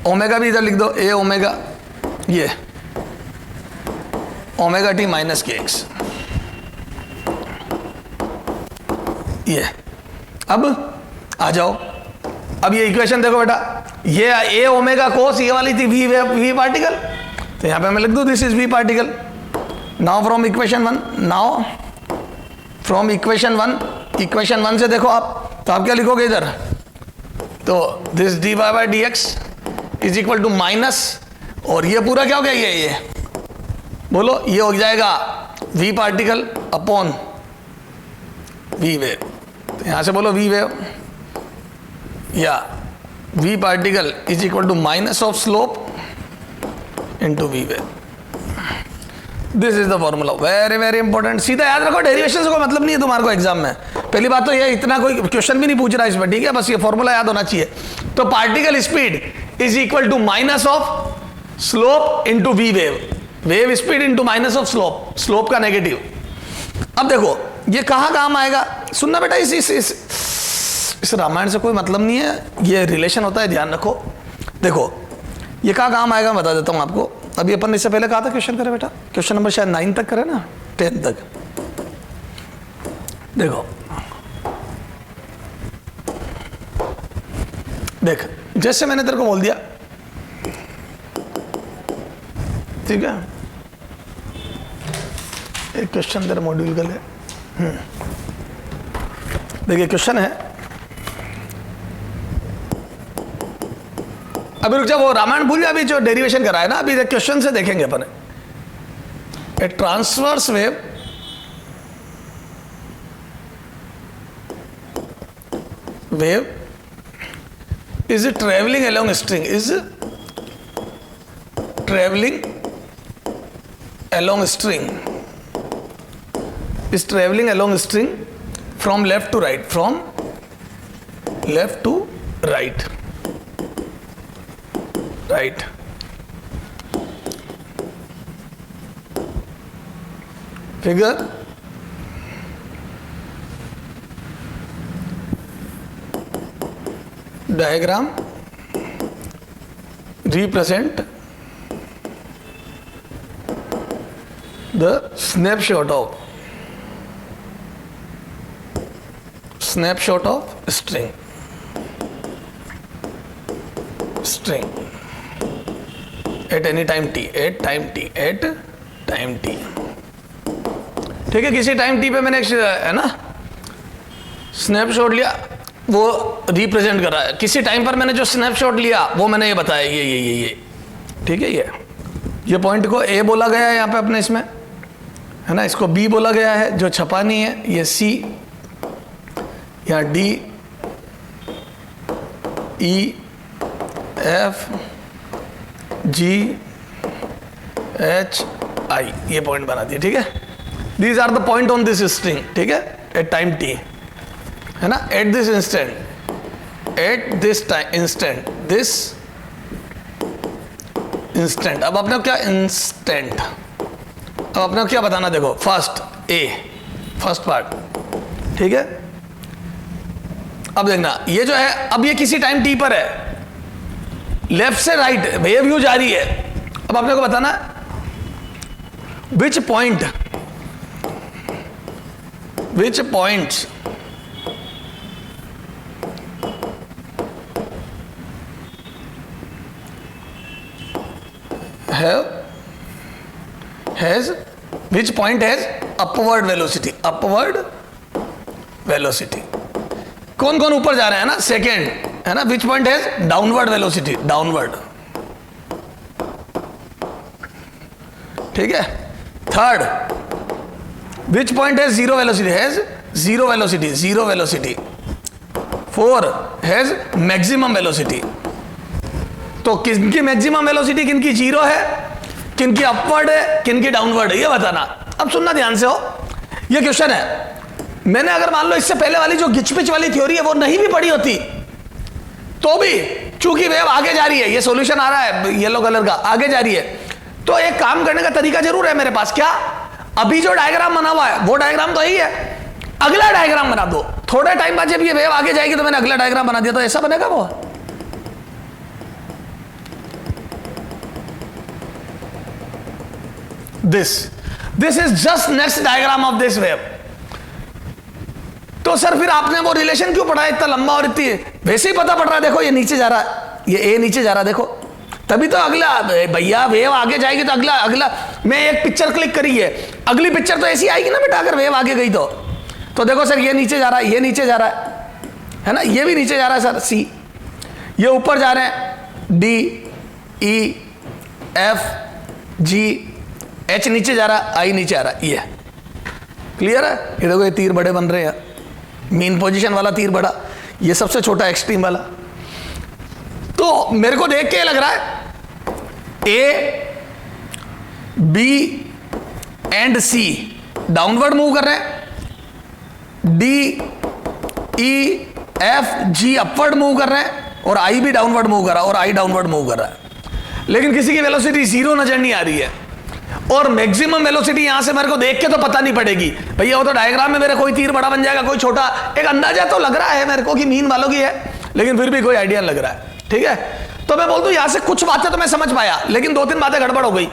omega भी इधर लिख दो, ए ओमेगा, ये ओमेगा टी माइनस के एक्स, ये। अब आ जाओ, अब ये इक्वेशन देखो बेटा, ये ए ओमेगा कोस ये वाली थी वी वेव, वी पार्टिकल, तो यहां पे मैं लिख दूं this is v particle. Now from equation one, now from equation one से देखो आप, तो आप क्या लिखोगे इधर, तो this d Y by D x is equal to minus, और ये पूरा क्या हो गया, ये बोलो, ये हो जाएगा v particle upon v wave, तो यहां से बोलो वी वेव या v particle is equal to minus of slope into v wave. This is the formula, very very important. सीधा याद रखो, डेरिवेशन से कोई मतलब नहीं है तुम्हारे को एग्जाम में। पहली बात तो ये, इतना कोई क्वेश्चन भी नहीं पूछ रहा है इसमें, ठीक है, बस ये फॉर्मूला याद होना चाहिए। तो particle speed is equal to minus of slope into v wave, wave speed into minus of slope, slope का नेगेटिव। अब देखो ये कहाँ काम आएगा, सुनना बेटा, इस रामायण से कोई मतलब नहीं है, ये रिलेशन होता है, ध्यान रखो। देखो ये कहाँ काम आएगा बता देता हूँ आपको। अभी अपन इससे पहले कहा था क्वेश्चन करे बेटा, क्वेश्चन नंबर शायद 9 तक करे ना, 10 तक। देखो देख, जैसे मैंने तेरे को बोल दिया, ठीक है, एक क्वेश्चन तेरे मॉड्यूल का ले। देखिए क्वेश्चन है, अभी रुक जा, वो रामायण भूल जा, अभी जो डेरिवेशन करा है ना, अभी क्वेश्चन से देखेंगे अपन। A transverse wave is traveling along a string, is traveling along a string, is traveling along a string from left to right, from left to right, right. Figure diagram represent the snapshot of string at any time t, at time t, ठीक है। किसी time T पे मैंने है ना snapshot लिया, वो represent कर रहा है। किसी टाइम पर मैंने जो स्नैपशॉट लिया वो मैंने ये बताया, ये ठीक है। ये पॉइंट को ए बोला गया है यहाँ पे अपने इसमें, है ना, इसको बी बोला गया है जो छपा नहीं है, ये सी, यहाँ D, E, F, G, H, I, ये पॉइंट बना दिए, ठीक है। These are the point on this string, ठीक है, एट टाइम टी, है ना, at this instant, at this time instant, this instant. अब अपने क्या इंस्टेंट, अब अपने क्या बताना, देखो फर्स्ट ए, फर्स्ट पार्ट, ठीक है। अब देखना ये जो है, अब ये किसी टाइम टी पर है, लेफ्ट से राइट वेव यू जा रही है। अब आपने को बताना which point has upward velocity, कौन कौन ऊपर जा रहे हैं ना, सेकेंड, है ना, which point has downward velocity, downward, ठीक है। Third, which point has zero velocity, has zero velocity. Four, has maximum velocity. तो किनकी मैक्सिमम वेलोसिटी, किनकी जीरो है, किनकी अपवर्ड है, किनकी डाउनवर्ड है, ये बताना। अब सुनना ध्यान से हो, ये क्वेश्चन है, मैंने अगर मान लो इससे पहले वाली जो गिचपिच वाली थ्योरी है वो नहीं भी पढ़ी होती तो भी, चूंकि वेव आगे जा रही है, ये सॉल्यूशन आ रहा है येलो कलर का, आगे जा रही है, तो एक काम करने का तरीका जरूर है मेरे पास। क्या? अभी जो डायग्राम बना हुआ है वो डायग्राम तो यही है, अगला डायग्राम बना दो। थोड़े टाइम बाद जब ये वेव आगे जाएगी तो मैंने अगला डायग्राम बना दिया, तो ऐसा बनेगा वो। This is just next diagram of this wave. तो सर फिर आपने वो रिलेशन क्यों पढ़ा इतना लंबा और इतनी? वैसे ही पता पड़ रहा है, देखो ये नीचे जा रहा है, ये ए नीचे जा रहा है, देखो तभी तो अगला भैया वेव आगे जाएगी तो अगला मैं एक पिक्चर क्लिक करी है, अगली पिक्चर तो ऐसी आएगी ना बेटा अगर वेव आगे गई तो देखो सर ये नीचे जा रहा है, ये नीचे जा रहा है ना, ये भी नीचे जा रहा है सर सी, ये ऊपर जा रहे हैं D E F G H नीचे जा रहा है, आई नीचे आ रहा है, ये क्लियर है? ये देखो ये तीर बड़े बन रहे हैं, मीन पोजीशन वाला तीर बड़ा, ये सबसे छोटा एक्सट्रीम वाला। तो मेरे को देख के लग रहा है A B and C downward move कर रहे हैं, D E F G upward move कर रहे हैं, और आई भी डाउनवर्ड मूव कर रहा है, और आई डाउनवर्ड मूव कर रहा है। लेकिन किसी की वेलोसिटी जीरो नजर नहीं आ रही है, और मैक्सिमम वेलोसिटी यहां से मेरे को देख के तो पता नहीं पड़ेगी भैया, वो तो डायग्राम में मेरे कोई तीर बड़ा बन जाएगा कोई छोटा, एक अंदाजा तो लग रहा है मेरे को कि मीन वालों की है, लेकिन फिर भी कोई आइडिया लग रहा है। ठीक है, तो मैं बोलता हूं यहां से कुछ बातें तो मैं समझ पाया, लेकिन 2-3 बातें गड़बड़ हो गई।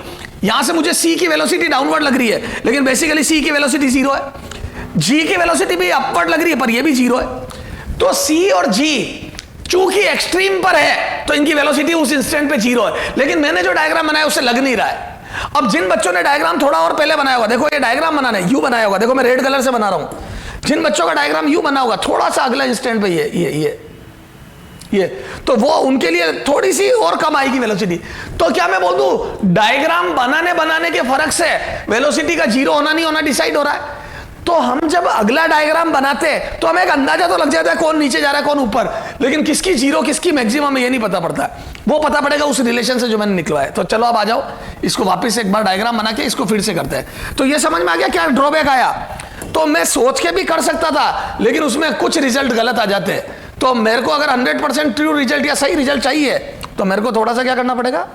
यहां से मुझे सी की वेलोसिटी डाउनवर्ड लग रही है, लेकिन बेसिकली सी की वेलोसिटी जीरो है, जी की वेलोसिटी भी अपवर्ड लग रही है पर ये भी जीरो है। तो सी और जी चूंकि एक्सट्रीम पर है तो इनकी वेलोसिटी उस इंस्टेंट पे जीरो है, लेकिन मैंने जो डायग्राम बनाया उससे लग नहीं रहा है। अब जिन बच्चों ने डायग्राम थोड़ा और पहले बनाया होगा, देखो ये डायग्राम बनाना है, यू बनाया होगा, देखो मैं रेड कलर से बना रहा हूं, जिन बच्चों का डायग्राम यू बना होगा थोड़ा सा अगला इंस्टेंट पे ये तो वो उनके लिए थोड़ी सी और कम आएगी वेलोसिटी। तो क्या मैं बोल दूं डायग्राम बनाने के फर्क से वेलोसिटी का जीरो होना नहीं होना डिसाइड हो रहा है। तो हम जब अगला डायग्राम बनाते हैं तो हमें एक अंदाजा तो लग जाता है कौन नीचे जा रहा है कौन ऊपर, लेकिन किसकी जीरो किसकी मैक्सिमम ये नहीं पता पड़ता, वो पता पड़ेगा उस रिलेशन से जो मैंने निकलवाया। तो चलो अब आ जाओ, इसको वापस एक बार डायग्राम बना के इसको फिर से करते हैं। तो ये समझ में आ गया क्या ड्रॉबैक आया? तो मैं सोच के भी कर सकता था, लेकिन उसमें कुछ रिजल्ट गलत आ जाते हैं। तो मेरे को अगर 100% ट्रू रिजल्ट या सही रिजल्ट चाहिए तो मेरे को थोड़ा सा क्या करना पड़ेगा,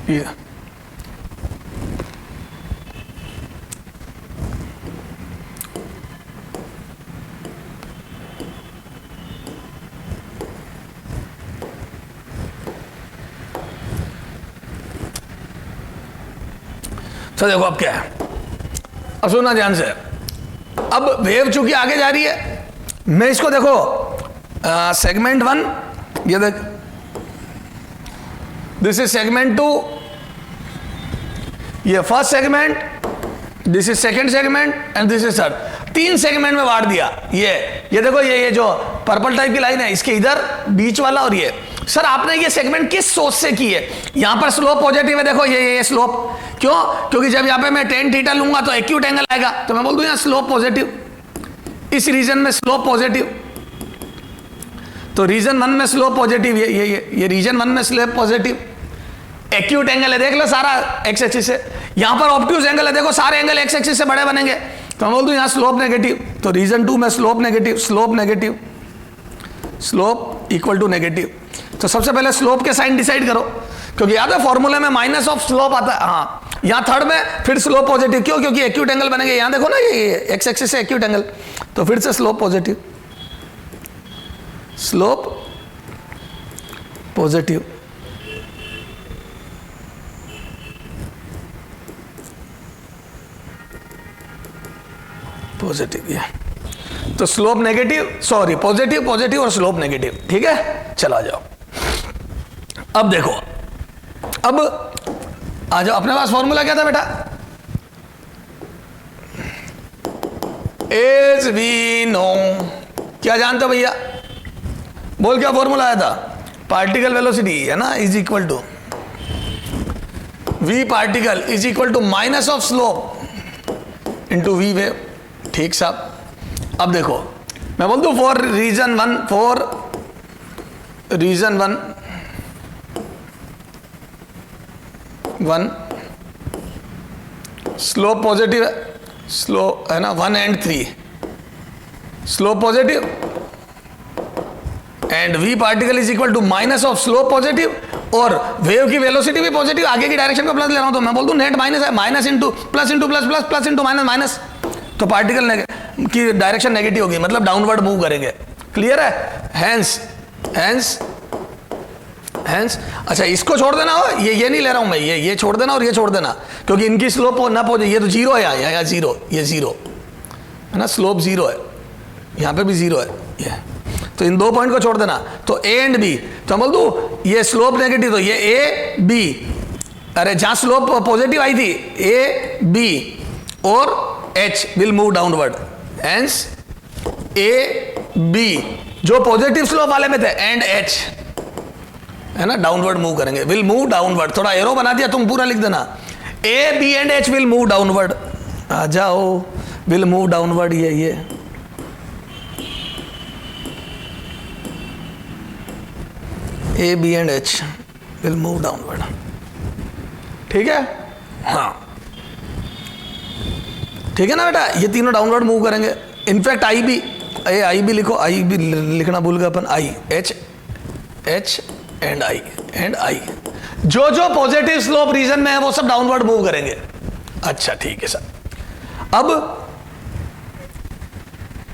ये तो देखो अब क्या है, अब सुनना ध्यान से। अब वेव चूंकि आगे जा रही है, मैं इसको देखो सेगमेंट 1, ये देख दिस इज सेगमेंट 2, ये first segment, this is second segment and this is third. 3 segment में बांट दिया। ये देखो ये जो पर्पल टाइप की लाइन है इसके इधर बीच वाला, और ये सर आपने ये सेगमेंट किस सोच से की है? यहां पर स्लोप पॉजिटिव है, देखो ये स्लोप, क्यों? क्योंकि जब यहां पे मैं tan थीटा लूंगा तो एक्यूट एंगल आएगा, तो मैं बोल दूं यहां स्लोप पॉजिटिव, इस रीजन में स्लोप पॉजिटिव, तो रीजन 1 में स्लोप पॉजिटिव, ये रीजन 1 में स्लोप पॉजिटिव, एक्यूट एंगल है देख लो सारा एक्स एक्सिस से, यहां पर ऑब्ट्यूज एंगल है देखो सारे एंगल एक्स एक्सिस से बड़े बनेंगे, तो मैं बोल दूं यहां स्लोप नेगेटिव, तो रीजन 2 में slope negative, slope equal to negative. तो सबसे पहले स्लोप के साइन डिसाइड करो, क्योंकि याद है फॉर्मूले में माइनस ऑफ स्लोप आता है। हाँ, यहां थर्ड में फिर स्लोप पॉजिटिव, क्यों? क्योंकि एक्यूट एंगल बनेंगे, यहां देखो ना ये एक्स एक्सिस से एक्यूट एंगल, तो फिर से slope positive, slope positive, positive, ये तो स्लोप नेगेटिव, सॉरी पॉजिटिव और स्लोप नेगेटिव। ठीक है, चला जाओ। अब देखो, अब आ जाओ, अपने पास फॉर्मूला क्या था बेटा? एज वी नो, क्या जानते हो भैया? बोल, क्या फॉर्मूला आया था? पार्टिकल वेलोसिटी है ना, is equal to v particle is equal to minus of slope into v wave. ठीक साहब, अब देखो मैं बोल दूं फॉर रीजन 1 1 स्लोप पॉजिटिव है, स्लो है ना, 1 and 3 slope positive and v particle is equal to minus of slope positive और वेव की वेलोसिटी भी पॉजिटिव, आगे की डायरेक्शन का प्लस ले रहा हूं तो मैं बोल दूं नेट माइनस है, minus into plus into plus plus plus into minus minus, तो पार्टिकल की डायरेक्शन नेगेटिव होगी, मतलब डाउनवर्ड मूव करेंगे। क्लियर है? हैंस हैंस हैंस अच्छा इसको छोड़ देना हो, ये नहीं ले रहा हूं मैं, ये छोड़ देना और ये छोड़ देना, क्योंकि इनकी स्लोप ना पहुंचे, ये तो जीरो है, यहाँ जीरो, ये जीरो है ना, स्लोप जीरो है, यहाँ पे भी जीरो है ये, तो इन दो पॉइंट को छोड़ देना। तो ए एंड बी, तो बोल दूं ये स्लोप नेगेटिव, तो ये ए बी, अरे जहां स्लोप पॉजिटिव आई थी ए बी और H will move downward, hence A B जो पॉजिटिव स्लोप वाले में थे एंड एच है ना डाउनवर्ड मूव करेंगे, विल मूव डाउनवर्ड। थोड़ा एरो बना दिया, तुम पूरा लिख देना, A B and H will move downward, आ जाओ, विल मूव डाउनवर्ड, ये A B and H will move downward. ठीक है? हाँ ठीक है ना बेटा, ये तीनों डाउनवर्ड मूव करेंगे। इनफैक्ट आई भी लिखो, आई भी लिखना भूल गए अपन, I H H and I जो पॉजिटिव स्लोप रीजन में है वो सब डाउनवर्ड मूव करेंगे। अच्छा ठीक है सर। अब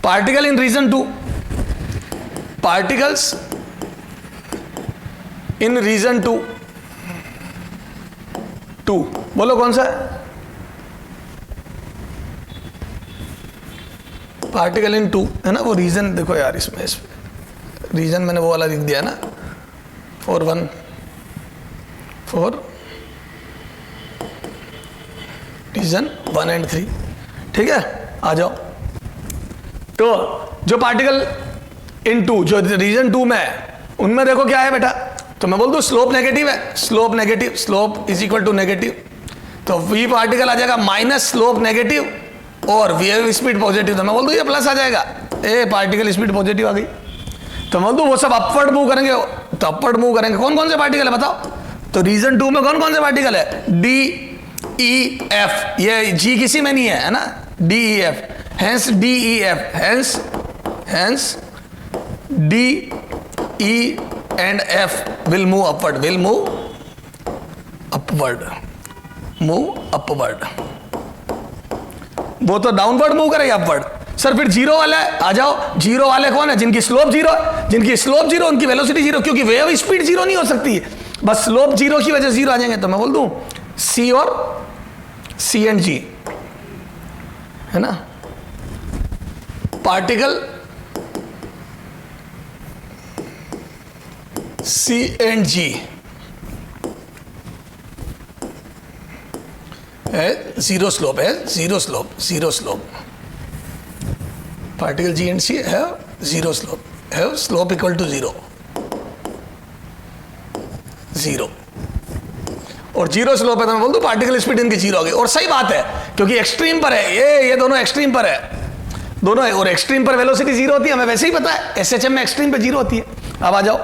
particle in region 2, particles in region 2 बोलो कौन सा है? पार्टिकल इन 2 है ना, वो रीजन देखो यार, इसमें रीजन मैंने वो वाला लिख दिया ना, 4 1 4 रीजन 1 and 3। ठीक है, आ जाओ। तो जो पार्टिकल इन 2 जो रीजन 2 में है उनमें देखो क्या है बेटा, तो मैं बोल दूं स्लोप नेगेटिव है, slope negative, slope is equal to negative, तो वी पार्टिकल आ जाएगा माइनस स्लोप नेगेटिव और वेव स्पीड पॉजिटिव, तो मैं बोल दूं ये प्लस आ जाएगा, ए पार्टिकल स्पीड पॉजिटिव आ गई, तो मैं बोल दूं वो सब अपवर्ड मूव करेंगे, तो अपवर्ड मूव करेंगे। कौन कौन से पार्टिकल है बताओ? तो रीजन 2 में कौन कौन से पार्टिकल है? डी ई एफ, ये जी किसी में नहीं है ना, D E F, hence D E F, hence D E and F will move upward, will move upward, move upward. वो तो डाउनवर्ड मूव करेगा अपवर्ड। सर फिर जीरो वाला आ जाओ, जीरो वाले कौन है? जिनकी स्लोप जीरो, जिनकी स्लोप जीरो उनकी वेलोसिटी जीरो, क्योंकि वेव स्पीड जीरो नहीं हो सकती, बस स्लोप जीरो की वजह से जीरो आ जाएंगे। तो मैं बोल दूं सी और सी एंड जी है ना, पार्टिकल सी एंड जी है जीरो स्लोप, है zero slope, zero slope, particle G and C है जीरो स्लोप, है slope equal to zero, zero और जीरो स्लोप है, तो मैं बोल दूं पार्टिकल स्पीड इनकी जीरो हो गई। और सही बात है, क्योंकि एक्सट्रीम पर है, ये दोनों एक्सट्रीम पर है, दोनों है, और एक्सट्रीम पर वेलोसिटी जीरो होती है, हमें वैसे ही पता है, एसएचएम में एक्सट्रीम पे जीरो होती है। अब आ जाओ,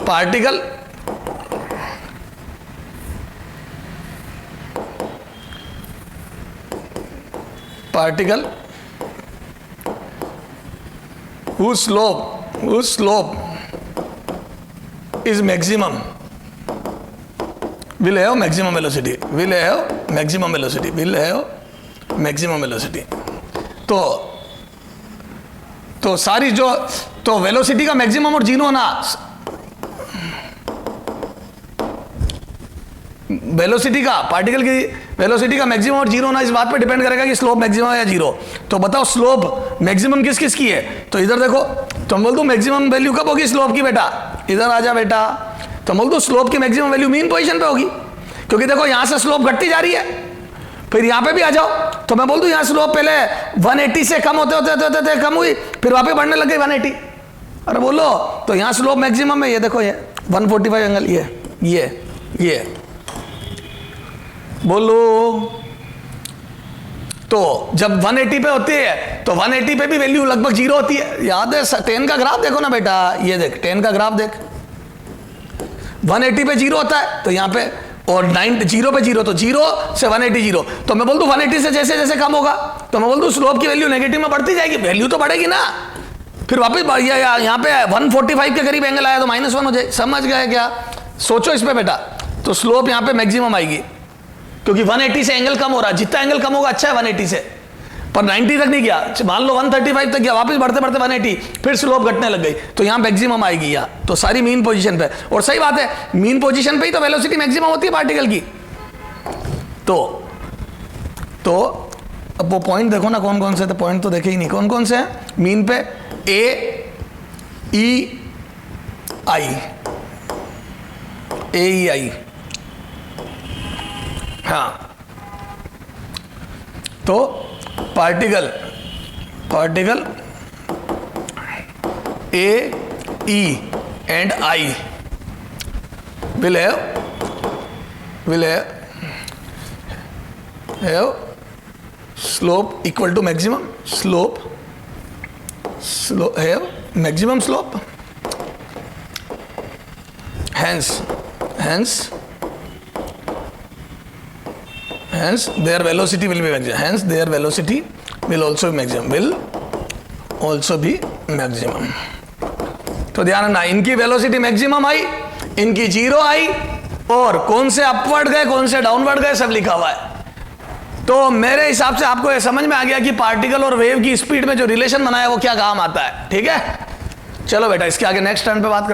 particle whose slope is maximum will have maximum velocity, will have maximum velocity, will have maximum velocity। तो सारी जो तो वेलोसिटी का मैक्सिमम और जीरो होना, वेलोसिटी का पार्टिकल की वेलोसिटी का मैक्सिमम और जीरो होना इस बात पे डिपेंड करेगा कि स्लोप मैक्सिमम है या जीरो। तो बताओ स्लोप मैक्सिमम किस किस की है? तो इधर देखो, तो बोल दो मैक्सिमम वैल्यू कब होगी स्लोप की बेटा? इधर आ जा बेटा, तो बोल दो स्लोप की मैक्सिमम वैल्यू मीन पोजीशन पे होगी, क्योंकि देखो यहां से स्लोप घटती जा रही है। फिर यहां पे भी आ जाओ, तो मैं बोल दूं यहां स्लोप पहले 180 से कम होते कम हुई, फिर वापस बढ़ने लग गई 180। अरे बोलो, तो यहां स्लोप मैक्सिमम है, ये देखो ये 145 एंगल, ये बोलो। तो जब 180 पे होती है तो 180 पे भी वैल्यू लगभग जीरो होती है, याद है? 10 का ग्राफ देखो ना बेटा, ये देख 10 का ग्राफ देख, 180 पे जीरो होता है, तो यहाँ पे और 0 पे 0 तो 0 से 180 0, तो मैं बोल दूं 180 से जैसे जैसे कम होगा तो मैं बोल दूं स्लोप की वैल्यू नेगेटिव में बढ़ती जाएगी, वैल्यू तो बढ़ेगी ना। फिर वापस यहाँ पे 145 के करीब एंगल आया तो -1 हो जाए। समझ गए क्या? सोचो इस पे बेटा। तो स्लोप यहाँ पे मैक्सिमम आएगी क्योंकि 180 से एंगल कम हो रहा है, जितना एंगल कम होगा अच्छा है 180 से, पर 90 तक नहीं गया, मान लो 135 तक गया, वापस बढ़ते बढ़ते 180, फिर स्लोप घटने लग गई, तो यहाँ मैक्सिमम आएगी यहाँ। तो सारी मीन पोजीशन पे, और सही बात है मीन पोजीशन पे ही तो वेलोसिटी मैक्सिमम होती है पार्टिकल की। तो अब वो पॉइंट देखो ना कौन कौन से थे, पॉइंट तो देखे ही नहीं कौन कौन से हैं मीन पे। ए ई आई, हाँ, तो particle A E and I will have slope equal to maximum slope, have maximum slope, hence their velocity will be maximum, hence their velocity will also be maximum। तो ध्यान रखना, इनकी वेलोसिटी मैक्सिमम आई, इनकी 0 आई, और कौन से upward गए कौन से डाउनवर्ड गए सब लिखा हुआ है। तो मेरे हिसाब से आपको ये समझ में आ गया कि पार्टिकल और वेव की स्पीड में जो रिलेशन बनाया वो क्या काम आता है। ठीक है, चलो बेटा इसके आगे नेक्स्ट टर्न पे बात